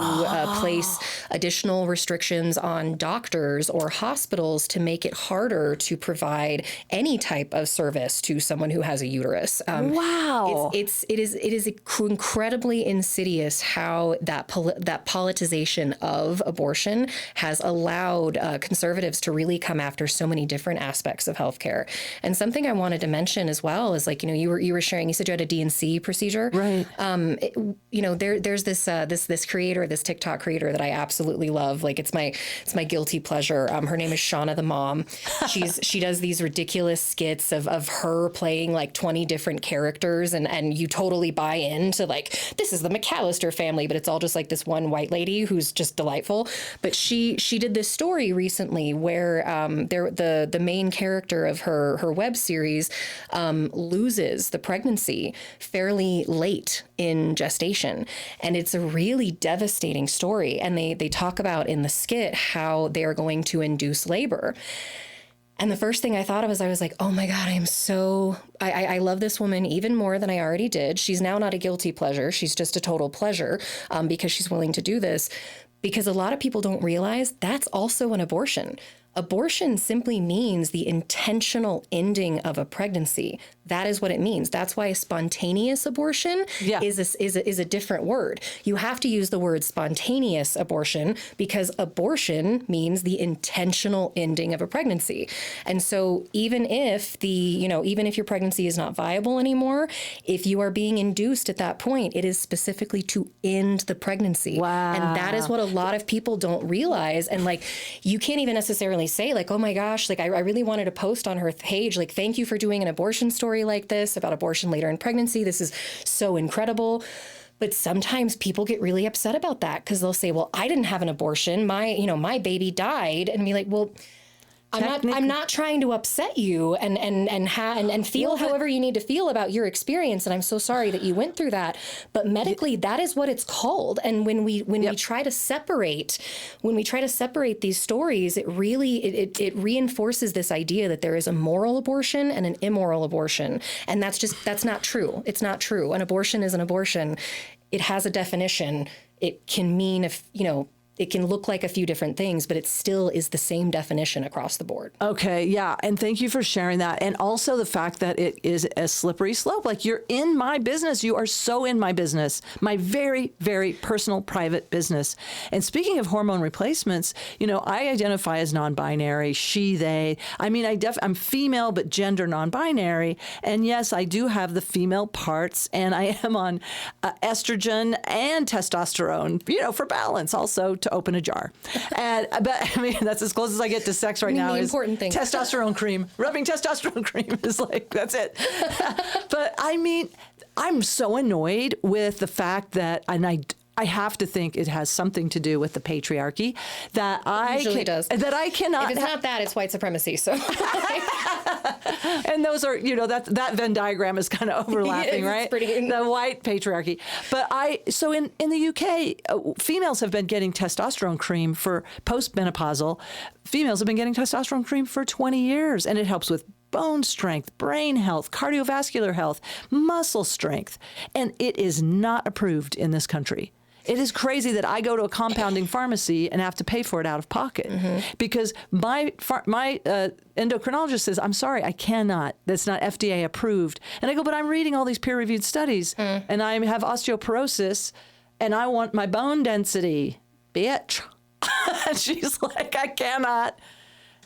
place additional restrictions on doctors or hospitals to make it harder to provide any type of service to someone who has a uterus. Wow. It is incredibly insidious how that politicization of abortion has allowed conservatives to really come after so many different aspects of healthcare. And something I wanted to mention as well is, like, you were sharing, you said you had a D&C procedure. Right. There's this creator, this TikTok creator that I absolutely love. Like, it's my guilty pleasure. Her name is Shauna the Mom. She does these ridiculous skits of her playing like 20 different characters, and you totally buy into, like, this is the McAllister family, but it's all just like this one white lady who's just delightful. But she did this story recently where the main character of her web series loses the pregnancy fairly late in gestation. And it's a really devastating story. And they talk about in the skit how they are going to induce labor. And the first thing I thought of was, I was like, oh my God, I love this woman even more than I already did. She's now not a guilty pleasure. She's just a total pleasure, because she's willing to do this. Because a lot of people don't realize that's also an abortion. Abortion simply means the intentional ending of a pregnancy. That is what it means. That's why a spontaneous abortion is a different word. You have to use the word spontaneous abortion because abortion means the intentional ending of a pregnancy. And so even if your pregnancy is not viable anymore, if you are being induced at that point, it is specifically to end the pregnancy. Wow. And that is what a lot of people don't realize. And, like, you can't even necessarily say, like, oh my gosh, like, I really wanted to post on her page, like, thank you for doing an abortion story like this about abortion later in pregnancy. This is so incredible. But sometimes people get really upset about that because they'll say, well, I didn't have an abortion. My baby died. And be like, well, I'm not trying to upset you and feel however you need to feel about your experience. And I'm so sorry that you went through that. But medically, that is what it's called. And when we try to separate these stories, it really it reinforces this idea that there is a moral abortion and an immoral abortion. And that's not true. It's not true. An abortion is an abortion. It has a definition. It can mean it can look like a few different things, but it still is the same definition across the board. Okay, yeah. And thank you for sharing that. And also the fact that it is a slippery slope. Like, you're in my business. You are so in my business, my very, very personal, private business. And speaking of hormone replacements, I identify as non-binary, she, they. I mean, I'm female, but gender non-binary. And yes, I do have the female parts, and I am on estrogen and testosterone, for balance, also to open a jar. But I mean, that's as close as I get to sex right now. The is important thing. Testosterone cream. Rubbing testosterone cream is like, that's it. But I mean, I'm so annoyed with the fact that, and I have to think it has something to do with the patriarchy that does. That I cannot. If it's not that, it's white supremacy. So, and those are, that Venn diagram is kind of overlapping, right? The white patriarchy. But so in the UK, females have been getting testosterone cream for postmenopausal. Females have been getting testosterone cream for 20 years, and it helps with bone strength, brain health, cardiovascular health, muscle strength, and it is not approved in this country. It is crazy that I go to a compounding pharmacy and have to pay for it out of pocket because my endocrinologist says, I'm sorry, I cannot. That's not FDA approved. And I go, but I'm reading all these peer-reviewed studies and I have osteoporosis and I want my bone density, bitch. And she's like, I cannot.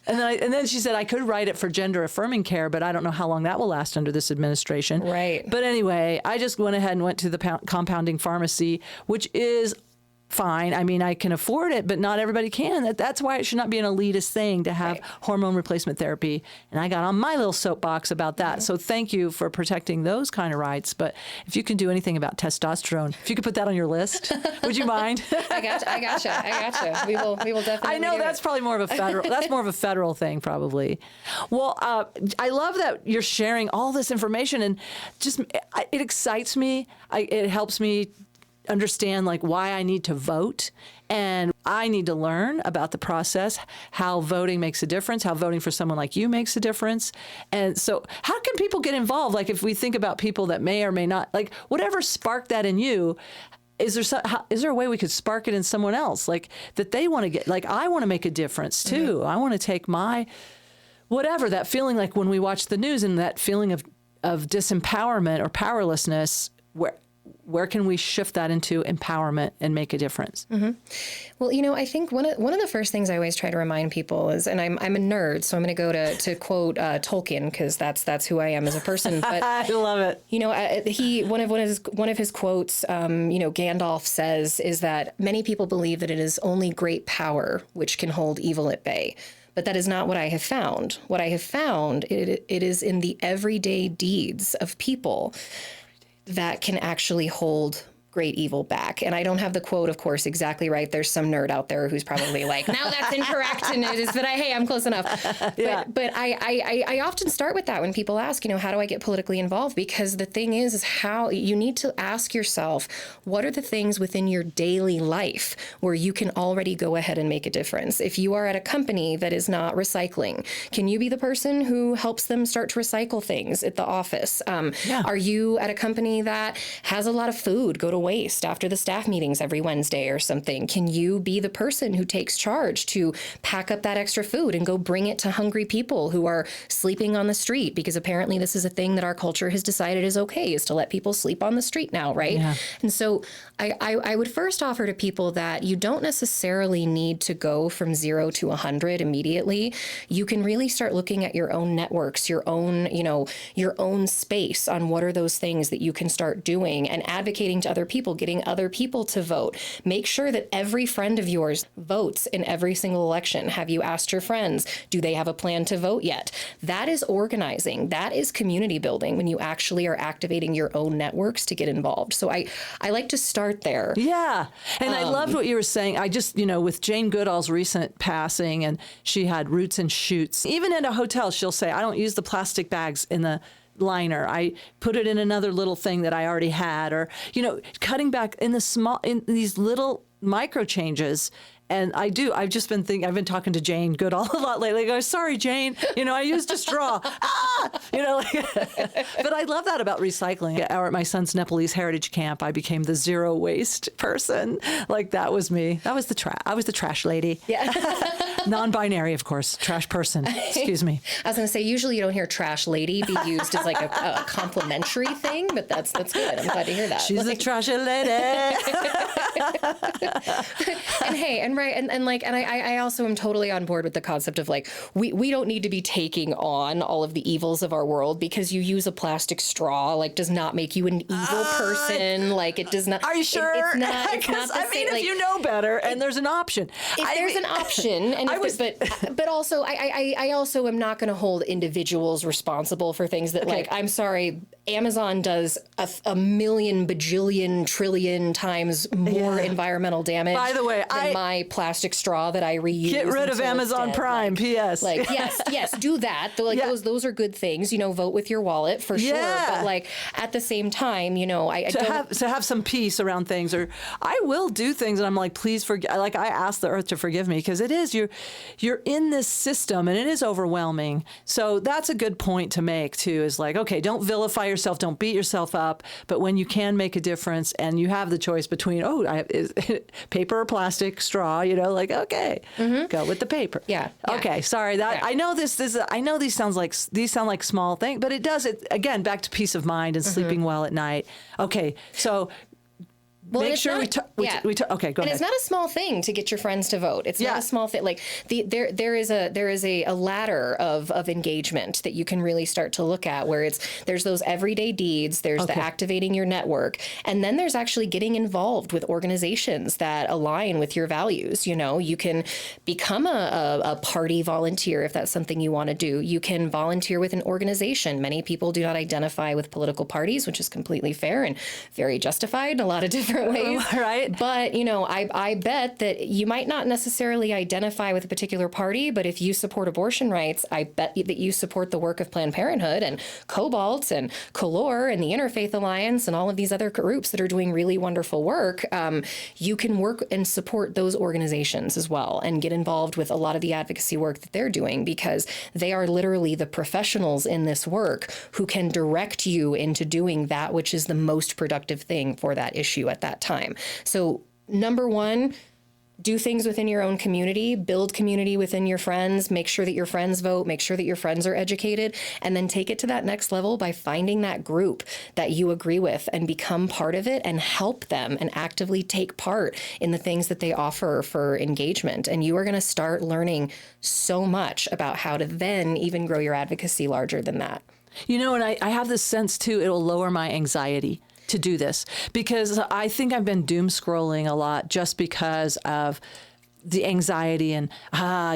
And then she said, I could write it for gender-affirming care, but I don't know how long that will last under this administration. Right. But anyway, I just went ahead and went to the compounding pharmacy, which is fine. I mean, I can afford it, but not everybody can. That's why it should not be an elitist thing to have hormone replacement therapy. And I got on my little soapbox about that. So thank you for protecting those kind of rights. But if you can do anything about testosterone, if you could put that on your list, would you mind? I gotcha. We will definitely. I know that's probably more of a federal. That's more of a federal thing, probably. Well, I love that you're sharing all this information, and just it excites me. It helps me understand like why I need to vote, and I need to learn about the process, how voting makes a difference, how voting for someone like you makes a difference. And so how can people get involved? Like if we think about people that may or may not, like whatever sparked that in you, is there a way we could spark it in someone else? Like that they want to get, like I want to make a difference too. I want to take my, whatever, that feeling like when we watch the news and that feeling of disempowerment or powerlessness, where can we shift that into empowerment and make a difference? Well, I think one of the first things I always try to remind people is, and I'm a nerd, so I'm going to go to quote Tolkien, because that's who I am as a person. But I love it. One of his quotes, Gandalf says, is that many people believe that it is only great power which can hold evil at bay. But that is not what I have found. What I have found, it is in the everyday deeds of people that can actually hold great evil back. And I don't have the quote, of course, exactly right. There's some nerd out there who's probably like, no, that's incorrect. And it is, but hey, I'm close enough. But I often start with that when people ask, how do I get politically involved? Because the thing is how you need to ask yourself, what are the things within your daily life where you can already go ahead and make a difference? If you are at a company that is not recycling, can you be the person who helps them start to recycle things at the office? Are you at a company that has a lot of food go to waste after the staff meetings every Wednesday or something? Can you be the person who takes charge to pack up that extra food and go bring it to hungry people who are sleeping on the street? Because apparently this is a thing that our culture has decided is okay, is to let people sleep on the street now, right? Yeah. And so I would first offer to people that you don't necessarily need to go from 0 to 100 immediately. You can really start looking at your own networks, your own space on what are those things that you can start doing and advocating to other people, getting other people to vote. Make sure that every friend of yours votes in every single election. Have you asked your friends? Do they have a plan to vote yet? That is organizing. That is community building when you actually are activating your own networks to get involved. So I like to start there. Yeah. And I loved what you were saying. I just, with Jane Goodall's recent passing, and she had roots and shoots. Even in a hotel, she'll say, I don't use the plastic bags in the liner. I put it in another little thing that I already had, or, cutting back in these little micro changes. And I've just been thinking, I've been talking to Jane Goodall a lot lately. I go, sorry, Jane, I used a straw. But I love that about recycling. Or at my son's Nepalese heritage camp, I became the zero waste person. Like that was me. I was the trash lady. Yeah. Non-binary, of course, trash person. Excuse me. I was going to say, usually you don't hear trash lady be used as like a complimentary thing, but that's good. I'm glad to hear that. She's a trash lady. And hey, I also am totally on board with the concept of like, we don't need to be taking on all of the evils of our world because you use a plastic straw, like does not make you an evil person. Like it does not. Are you sure? It's not the same. If you know better and there's an option. There's an option. And but also I also am not going to hold individuals responsible for things that like, I'm sorry, Amazon does a million, bajillion, trillion times more environmental damage. By the way, than my plastic straw that I reuse. Get rid of Amazon Prime, P.S. Like, yes, do that. Those are good things, vote with your wallet for sure. But like at the same time, to have some peace around things, or I will do things and I'm like, please forgive. Like I ask the earth to forgive me because it is, you're in this system and it is overwhelming. So that's a good point to make too, is like, okay, don't vilify yourself, don't beat yourself up, but when you can make a difference and you have the choice between, paper or plastic straw, okay, go with the paper. Yeah. Okay. Sorry that I know I know these sound like small things, but it does it again, back to peace of mind and sleeping well at night. Okay. So Well, make it's sure not- okay, go And ahead. it's not a small thing to get your friends to vote. It's not a small thing. Like there is a ladder of engagement that you can really start to look at, where there's those everyday deeds, there's the activating your network, and then there's actually getting involved with organizations that align with your values. You know, you can become a party volunteer if that's something you want to do. You can volunteer with an organization. Many people do not identify with political parties, which is completely fair and very justified in a lot of different ways. Right. But, you know, I bet that you might not necessarily identify with a particular party, but if you support abortion rights, I bet that you support the work of Planned Parenthood and Cobalt and Color and the Interfaith Alliance and all of these other groups that are doing really wonderful work. You can work and support those organizations as well and get involved with a lot of the advocacy work that they're doing, because they are literally the professionals in this work who can direct you into doing that which is the most productive thing for that issue at that time. So number one, do things within your own community, build community within your friends, make sure that your friends vote, make sure that your friends are educated, and then take it to that next level by finding that group that you agree with and become part of it and help them and actively take part in the things that they offer for engagement. And you are going to start learning so much about how to then even grow your advocacy larger than that. You know, and I have this sense too, it'll lower my anxiety to do this, because I think I've been doom scrolling a lot just because of the anxiety and,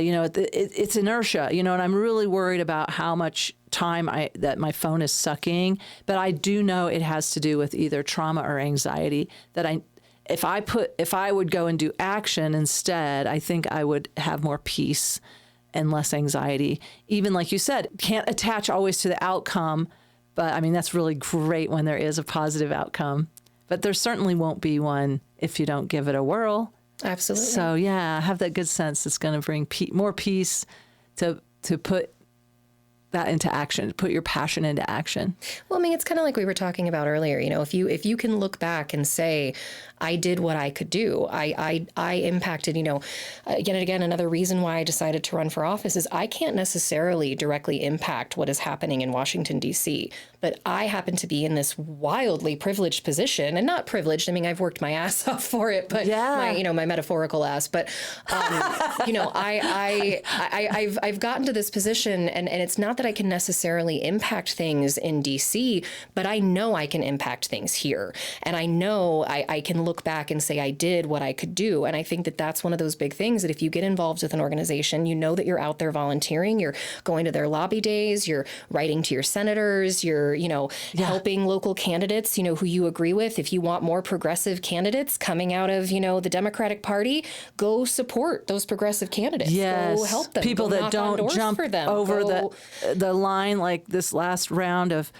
you know, it's inertia, you know, and I'm really worried about how much time that my phone is sucking. But I do know it has to do with either trauma or anxiety, that if I would go and do action instead, I think I would have more peace and less anxiety. Even like you said, can't attach always to the outcome. But I mean, that's really great when there is a positive outcome. But there certainly won't be one if you don't give it a whirl. Absolutely. So yeah, have that good sense. It's going to bring more peace to put that into action, to put your passion into action. Well, I mean, it's kind of like we were talking about earlier. You know, if you can look back and say, I did what I could do. I impacted, you know, again and again, another reason why I decided to run for office is I can't necessarily directly impact what is happening in Washington, D.C., but I happen to be in this wildly privileged position, and not privileged. I mean, I've worked my ass off for it, but my metaphorical ass. But, you know, I've gotten to this position, and it's not that I can necessarily impact things in D.C., but I know I can impact things here. And I know I can look back and say I did what I could do. And I think that that's one of those big things, that if you get involved with an organization, you know that you're out there volunteering, you're going to their lobby days, you're writing to your senators, you're, you know, helping local candidates, you know, who you agree with. If you want more progressive candidates coming out of, you know, the Democratic Party, go support those progressive candidates. Yes. Go help them. People go that knock on don't doors jump for them. over the line like this last round of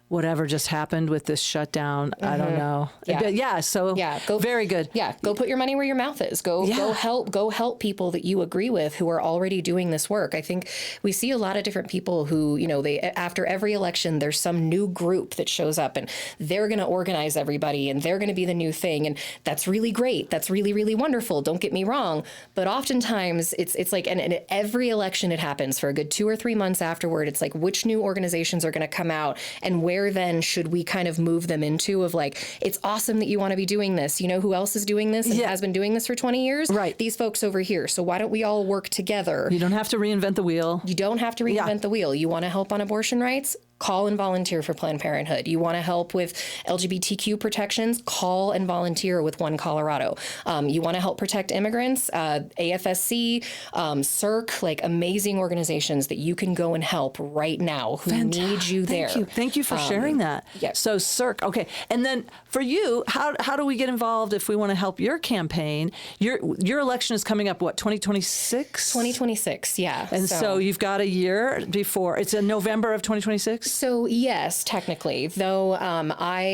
whatever just happened with this shutdown. I don't know. Very good. Yeah, go put your money where your mouth is. Go help people that you agree with who are already doing this work. I think we see a lot of different people who, you know, they after every election there's some new group that shows up and they're going to organize everybody and they're going to be the new thing, and that's really great. That's really, really wonderful. Don't get me wrong, but oftentimes it's like and every election it happens for a good 2 or 3 months afterward. It's like, which new organizations are going to come out, and where then should we kind of move them into of like, it's awesome that you want to be doing this. You know who else is doing this and has been doing this for 20 years? Right. These folks over here. So why don't we all work together? You don't have to reinvent the wheel. You don't have to reinvent the wheel. You want to help on abortion rights? Call and volunteer for Planned Parenthood. You want to help with LGBTQ protections? Call and volunteer with One Colorado. You want to help protect immigrants? AFSC, CIRC, like amazing organizations that you can go and help right now who need you there. Thank you for sharing that. Yep. So CIRC, okay. And then for you, how do we get involved if we want to help your campaign? Your election is coming up, what, 2026? 2026, yeah. And so you've got a year before. It's in November of 2026? So yes, technically, though,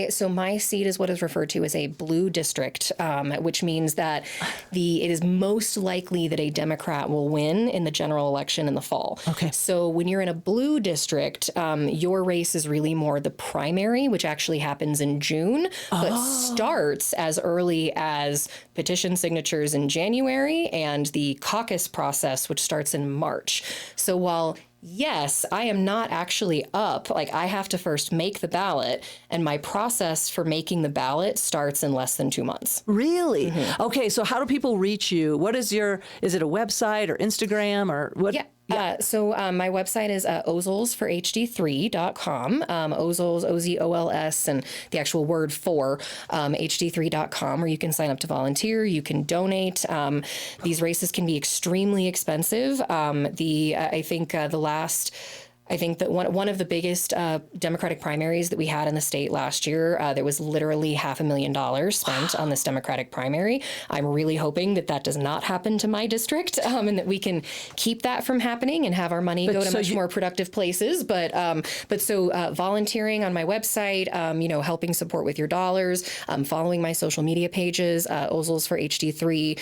so my seat is what is referred to as a blue district, which means that it is most likely that a Democrat will win in the general election in the fall. Okay. So when you're in a blue district, your race is really more the primary, which actually happens in June, but starts as early as petition signatures in January and the caucus process, which starts in March. So while yes, I am not actually up. Like, I have to first make the ballot, and my process for making the ballot starts in less than 2 months. Really? Okay, so how do people reach you? What is is it a website or Instagram or what? Yeah. So my website is Ozols for HD3.com. Ozols, OZOLS, and the actual word for HD3.com, where you can sign up to volunteer. You can donate. These races can be extremely expensive. I think that one of the biggest Democratic primaries that we had in the state last year, there was literally $500,000 spent on this Democratic primary. I'm really hoping that does not happen to my district, and that we can keep that from happening and have our money go to much more productive places. But volunteering on my website, helping support with your dollars, following my social media pages, Ozols for HD3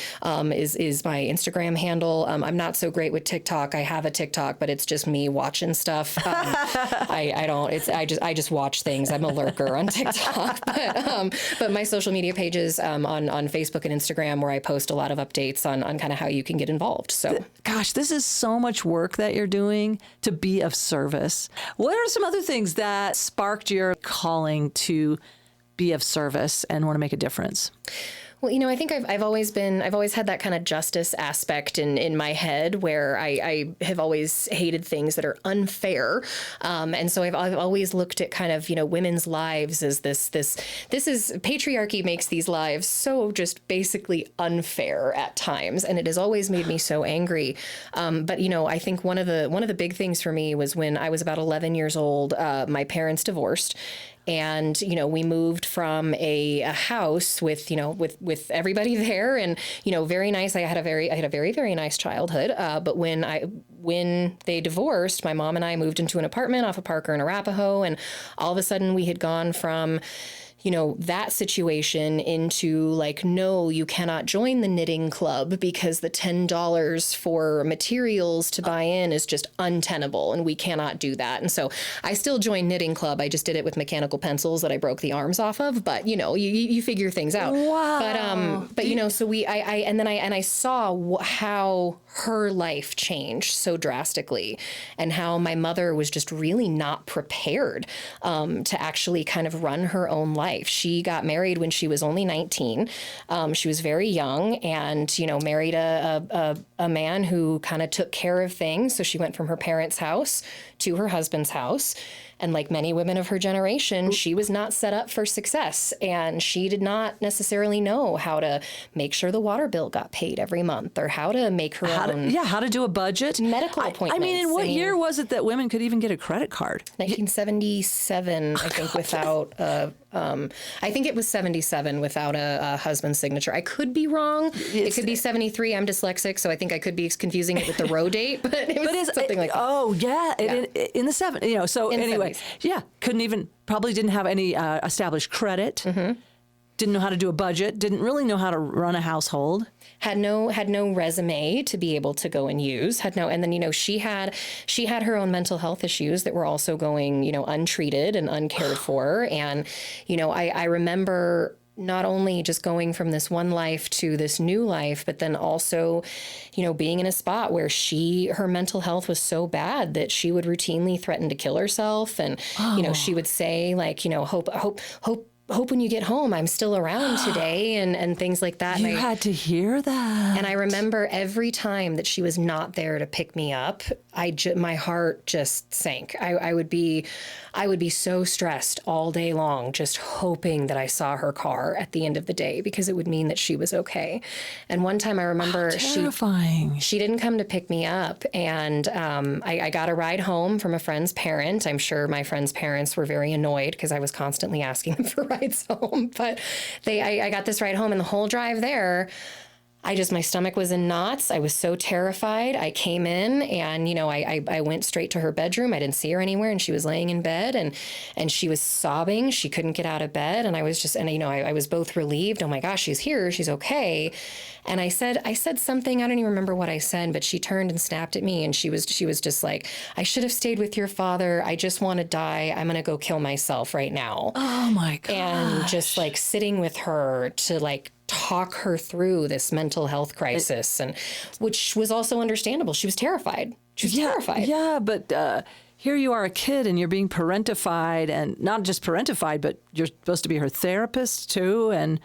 is my Instagram handle. I'm not so great with TikTok. I have a TikTok, but it's just me watching stuff. I just watch things. I'm a lurker on TikTok, but my social media pages on Facebook and Instagram, where I post a lot of updates on kind of how you can get involved. So, gosh, this is so much work that you're doing to be of service. What are some other things that sparked your calling to be of service and want to make a difference? Well, I think I've always had that kind of justice aspect in my head, where I have always hated things that are unfair. And so I've always looked at kind of, women's lives as this is patriarchy makes these lives so just basically unfair at times. And it has always made me so angry. But, I think one of the big things for me was when I was about 11 years old, my parents divorced. And, we moved from a house with everybody there, and, very nice. I had a very, very nice childhood. But when they divorced, my mom and I moved into an apartment off of Parker and Arapahoe. And all of a sudden we had gone from, that situation into like, no, you cannot join the knitting club because the $10 for materials to buy in is just untenable, and we cannot do that. And so I still joined knitting club. I just did it with mechanical pencils that I broke the arms off of, but you figure things out. Wow. But so I saw how her life changed so drastically, and how my mother was just really not prepared to actually kind of run her own life. She got married when she was only 19. She was very young, and, married a man who kind of took care of things. So she went from her parents' house to her husband's house. And like many women of her generation, she was not set up for success, and she did not necessarily know how to make sure the water bill got paid every month, or how to make her own how to do a budget, medical appointments. In what year was it that women could even get a credit card? 1977, I think, without I think it was 77 without a husband's signature. I could be wrong. It could be 73. I'm dyslexic, so I think I could be confusing it with the row date, but it was something like that. Oh, yeah. In the 70s, so in anyway. 70s. Yeah, probably didn't have any established credit, didn't know how to do a budget, didn't really know how to run a household. Had no resume to be able to go and use, and then, she had her own mental health issues that were also going, untreated and uncared for. And, I remember not only just going from this one life to this new life, but then also, being in a spot where her mental health was so bad that she would routinely threaten to kill herself. And, she would say, like, hope when you get home, I'm still around today, and things like that. You had to hear that. And I remember every time that she was not there to pick me up, my heart just sank. I would be so stressed all day long, just hoping that I saw her car at the end of the day, because it would mean that she was okay. And one time I remember terrifying. She didn't come to pick me up, and I got a ride home from a friend's parent. I'm sure my friend's parents were very annoyed because I was constantly asking them for rides home, but I got this ride home, and the whole drive there, my stomach was in knots. I was so terrified. I came in, and, I went straight to her bedroom. I didn't see her anywhere, and she was laying in bed, and she was sobbing. She couldn't get out of bed. And I was just, I was both relieved. Oh my gosh, she's here. She's okay. And I said something, I don't even remember what I said, but she turned and snapped at me, and she was just like, I should have stayed with your father. I just want to die. I'm going to go kill myself right now. Oh my gosh. And just like sitting with her to like talk her through this mental health crisis, and which was also understandable. She was terrified. She's terrified. Yeah, but here you are, a kid, and you're being parentified, and not just parentified, but you're supposed to be her therapist too, and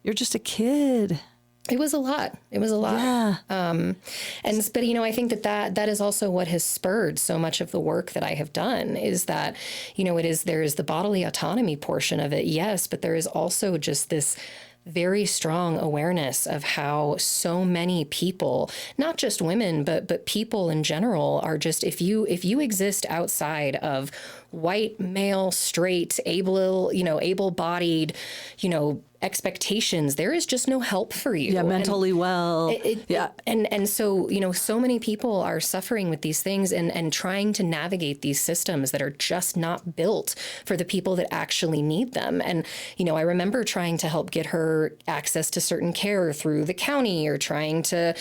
you're just a kid. It was a lot. It was a lot. Yeah. But I think that is also what has spurred so much of the work that I have done, is that, there is the bodily autonomy portion of it, yes, but there is also just this very strong awareness of how so many people, not just women, but people in general, are just, if you exist outside of white, male, straight, able-bodied, expectations, there is just no help for you. Yeah, mentally And so, so many people are suffering with these things and trying to navigate these systems that are just not built for the people that actually need them. And, I remember trying to help get her access to certain care through the county, or trying to,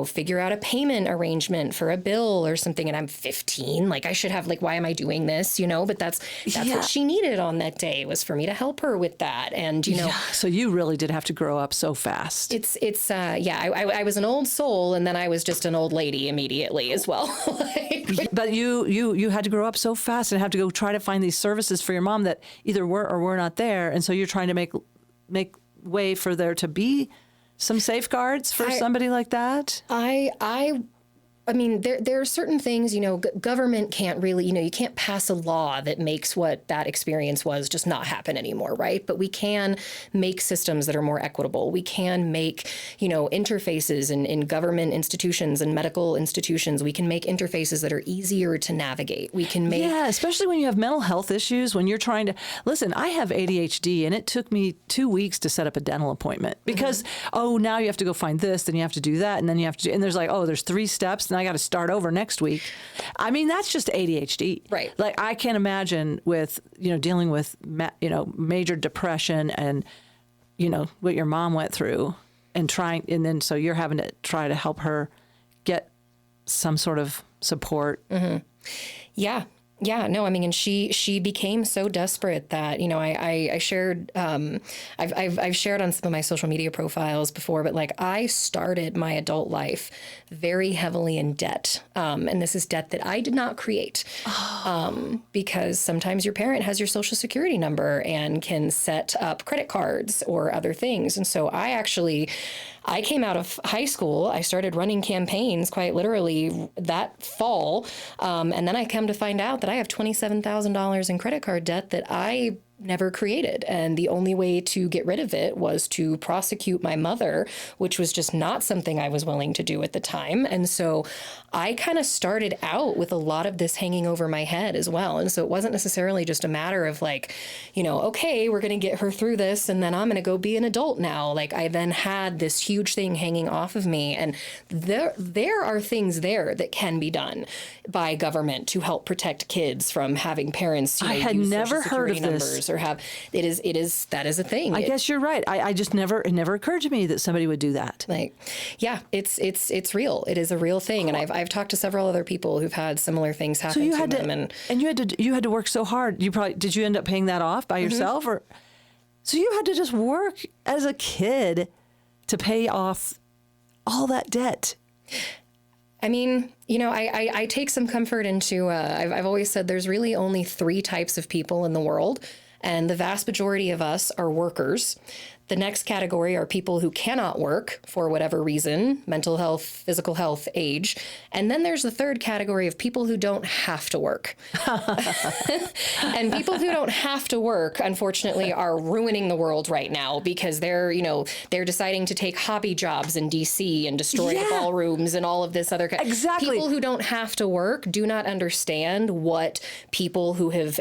figure out a payment arrangement for a bill or something. And I'm 15, I should have, why am I doing this? But that's what she needed on that day, was for me to help her with that. And, So you really did have to grow up so fast. I was an old soul, and then I was just an old lady immediately as well. But you had to grow up so fast and have to go try to find these services for your mom that either were or were not there. And so you're trying to make way for there to be some safeguards for somebody like that. I mean, there are certain things, government can't really, you can't pass a law that makes what that experience was just not happen anymore, right? But we can make systems that are more equitable. We can make, interfaces in government institutions and medical institutions. We can make interfaces that are easier to navigate. We can make... Yeah, especially when you have mental health issues, when you're trying to... Listen, I have ADHD, and it took me 2 weeks to set up a dental appointment because, now you have to go find this, then you have to do that, and then you have to do... And there's there's 3 steps, and I got to start over next week. I mean, that's just ADHD. Right. I can't imagine with, dealing with, major depression and, what your mom went through and then so you're having to try to help her get some sort of support. Mm-hmm. Yeah. Yeah, no, I mean, and she became so desperate that, I shared, I've shared on some of my social media profiles before, but I started my adult life very heavily in debt. And this is debt that I did not create, because sometimes your parent has your social security number and can set up credit cards or other things. And so I came out of high school. I started running campaigns quite literally that fall. And then I come to find out that I have $27,000 in credit card debt that I never created. And the only way to get rid of it was to prosecute my mother, which was just not something I was willing to do at the time. And so I kind of started out with a lot of this hanging over my head as well. And so it wasn't necessarily just a matter of okay, we're going to get her through this, and then I'm going to go be an adult now. I then had this huge thing hanging off of me. And there are things there that can be done by government to help protect kids from having parents, I had never heard of this. Or that is a thing. I guess you're right. I just it never occurred to me that somebody would do that. It's real. It is a real thing. And I've talked to several other people who've had similar things happen to them. And you had to work so hard. Did you end up paying that off by yourself, or so you had to just work as a kid to pay off all that debt? I mean, I take some comfort into, I've always said there's really only 3 types of people in the world, and the vast majority of us are workers. The next category are people who cannot work for whatever reason, mental health, physical health, age. And then there's the third category of people who don't have to work. And people who don't have to work, unfortunately, are ruining the world right now because they're deciding to take hobby jobs in DC and destroy the ballrooms and all of this other kind. Exactly. People who don't have to work do not understand what people who have,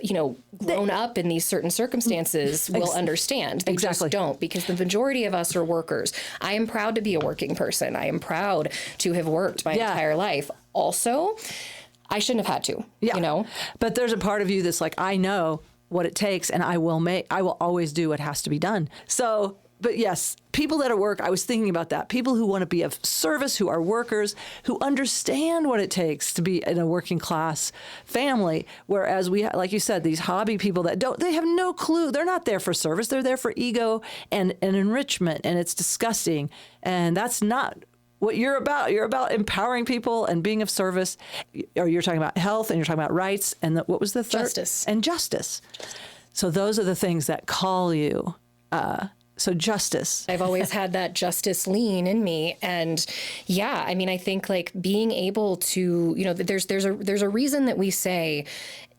grown up in these certain circumstances will understand. They just don't, because the majority of us are workers. I am proud to be a working person. I am proud to have worked my entire life. Also, I shouldn't have had to, But there's a part of you that's I know what it takes, and I will always do what has to be done. So, but yes, people that are work, I was thinking about that. People who want to be of service, who are workers, who understand what it takes to be in a working class family. Whereas like you said, these hobby people they have no clue. They're not there for service. They're there for ego and enrichment. And it's disgusting. And that's not what you're about. You're about empowering people and being of service. Or you're talking about health, and you're talking about rights, and what was the third? Justice. And justice. So those are the things that call you. So justice. I've always had that justice lean in me. And yeah, I mean, I think like being able to, there's a reason that we say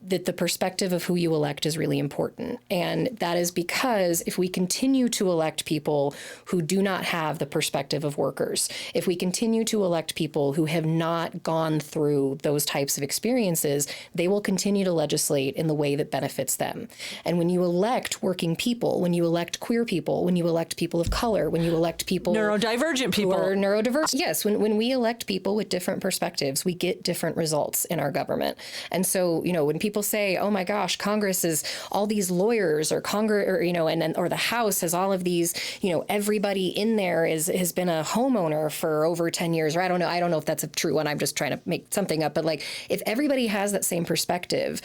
that the perspective of who you elect is really important. And that is because if we continue to elect people who do not have the perspective of workers, if we continue to elect people who have not gone through those types of experiences, they will continue to legislate in the way that benefits them. And when you elect working people, when you elect queer people, when you elect people of color, when you elect people Neurodivergent people. who are neurodiverse, yes, when we elect people with different perspectives, we get different results in our government. And so, when people say, "Oh my gosh, Congress is all these lawyers," or Congress, or the House has all of these, everybody in there has been a homeowner for over 10 years, or I don't know if that's a true one. I'm just trying to make something up. But like, if everybody has that same perspective,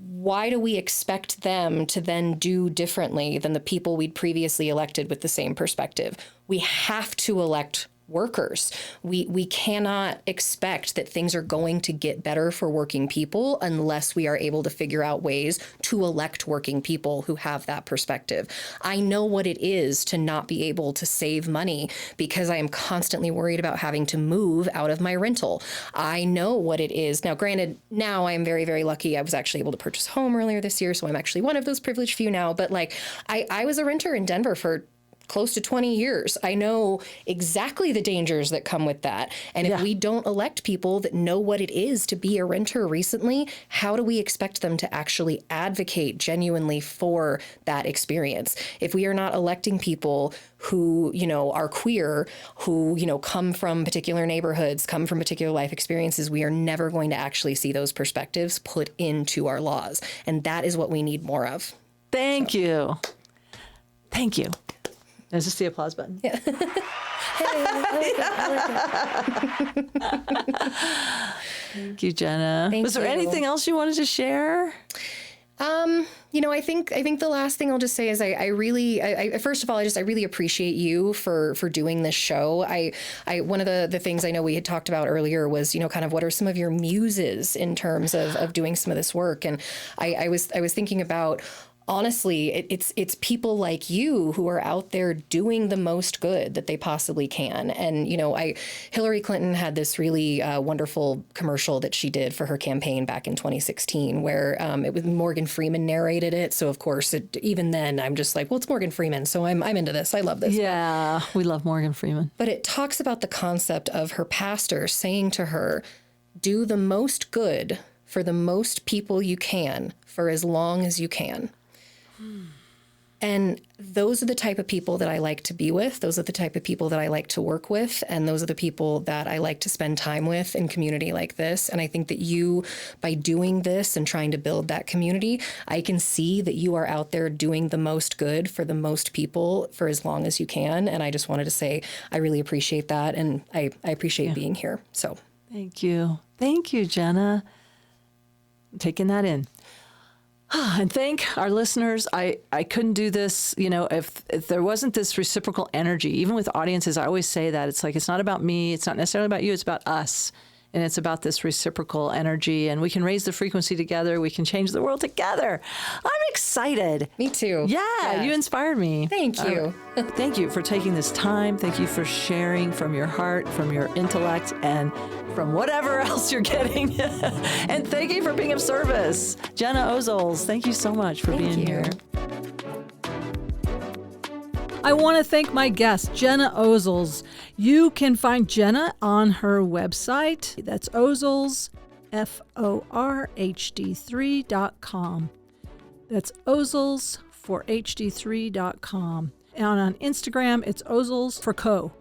why do we expect them to then do differently than the people we'd previously elected with the same perspective? We have to elect workers. We cannot expect that things are going to get better for working people unless we are able to figure out ways to elect working people who have that perspective. I know what it is to not be able to save money because I am constantly worried about having to move out of my rental. I know what it is. Now, granted, now I am very, very lucky. I was actually able to purchase a home earlier this year, so I'm actually one of those privileged few now. But like, I was a renter in Denver for close to 20 years. I know exactly the dangers that come with that. And if we don't elect people that know what it is to be a renter recently, how do we expect them to actually advocate genuinely for that experience? If we are not electing people who, are queer, who, come from particular neighborhoods, come from particular life experiences, we are never going to actually see those perspectives put into our laws. And that is what we need more of. Thank you. Thank you. Is this the applause button? Yeah. Thank you, Gena. Was there you. anything else you wanted to share? I think the last thing I'll just say is I really first of all, I really appreciate you for doing this show. I one of the things I know we had talked about earlier was, kind of what are some of your muses in terms of doing some of this work. And I was thinking about, honestly, it's people like you who are out there doing the most good that they possibly can. And, Hillary Clinton had this really wonderful commercial that she did for her campaign back in 2016, where it was Morgan Freeman narrated it. So, of course, even then, I'm just like, well, it's Morgan Freeman, so I'm into this. I love this. Yeah, we love Morgan Freeman. But it talks about the concept of her pastor saying to her, do the most good for the most people you can for as long as you can. And those are the type of people that I like to be with. Those are the type of people that I like to work with. And those are the people that I like to spend time with in community like this. And I think that you, by doing this and trying to build that community, I can see that you are out there doing the most good for the most people for as long as you can. And I just wanted to say, I really appreciate that. And I appreciate being here. So thank you. Thank you, Gena. I'm taking that in. And thank our listeners. I couldn't do this, if there wasn't this reciprocal energy, even with audiences. I always say that it's like, it's not about me. It's not necessarily about you. It's about us. And it's about this reciprocal energy. And we can raise the frequency together. We can change the world together. I'm excited. me too. Yeah, you inspired me. Thank you. Thank you for taking this time. Thank you for sharing from your heart, from your intellect, and from whatever else you're getting. And thank you for being of service. Gena Ozols, thank you so much for being here. I want to thank my guest, Gena Ozols. You can find Gena on her website. That's Ozols, FORHD3.com. That's Ozols for HD3.com. And on Instagram, it's Ozols for Co.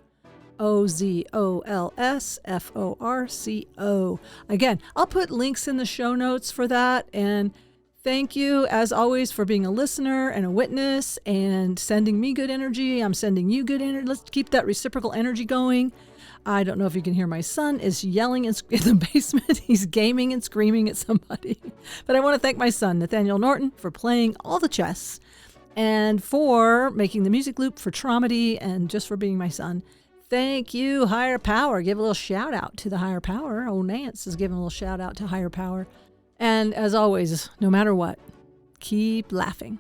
OZOLSFORCO. Again, I'll put links in the show notes for that. And thank you, as always, for being a listener and a witness and sending me good energy. I'm sending you good energy. Let's keep that reciprocal energy going. I don't know if you can hear my son is yelling in the basement. He's gaming and screaming at somebody. But I want to thank my son, Nathaniel Norton, for playing all the chess and for making the music loop for Tromedy and just for being my son. Thank you, higher power. Give a little shout out to the higher power. Old Nance is giving a little shout out to higher power. And as always, no matter what, keep laughing.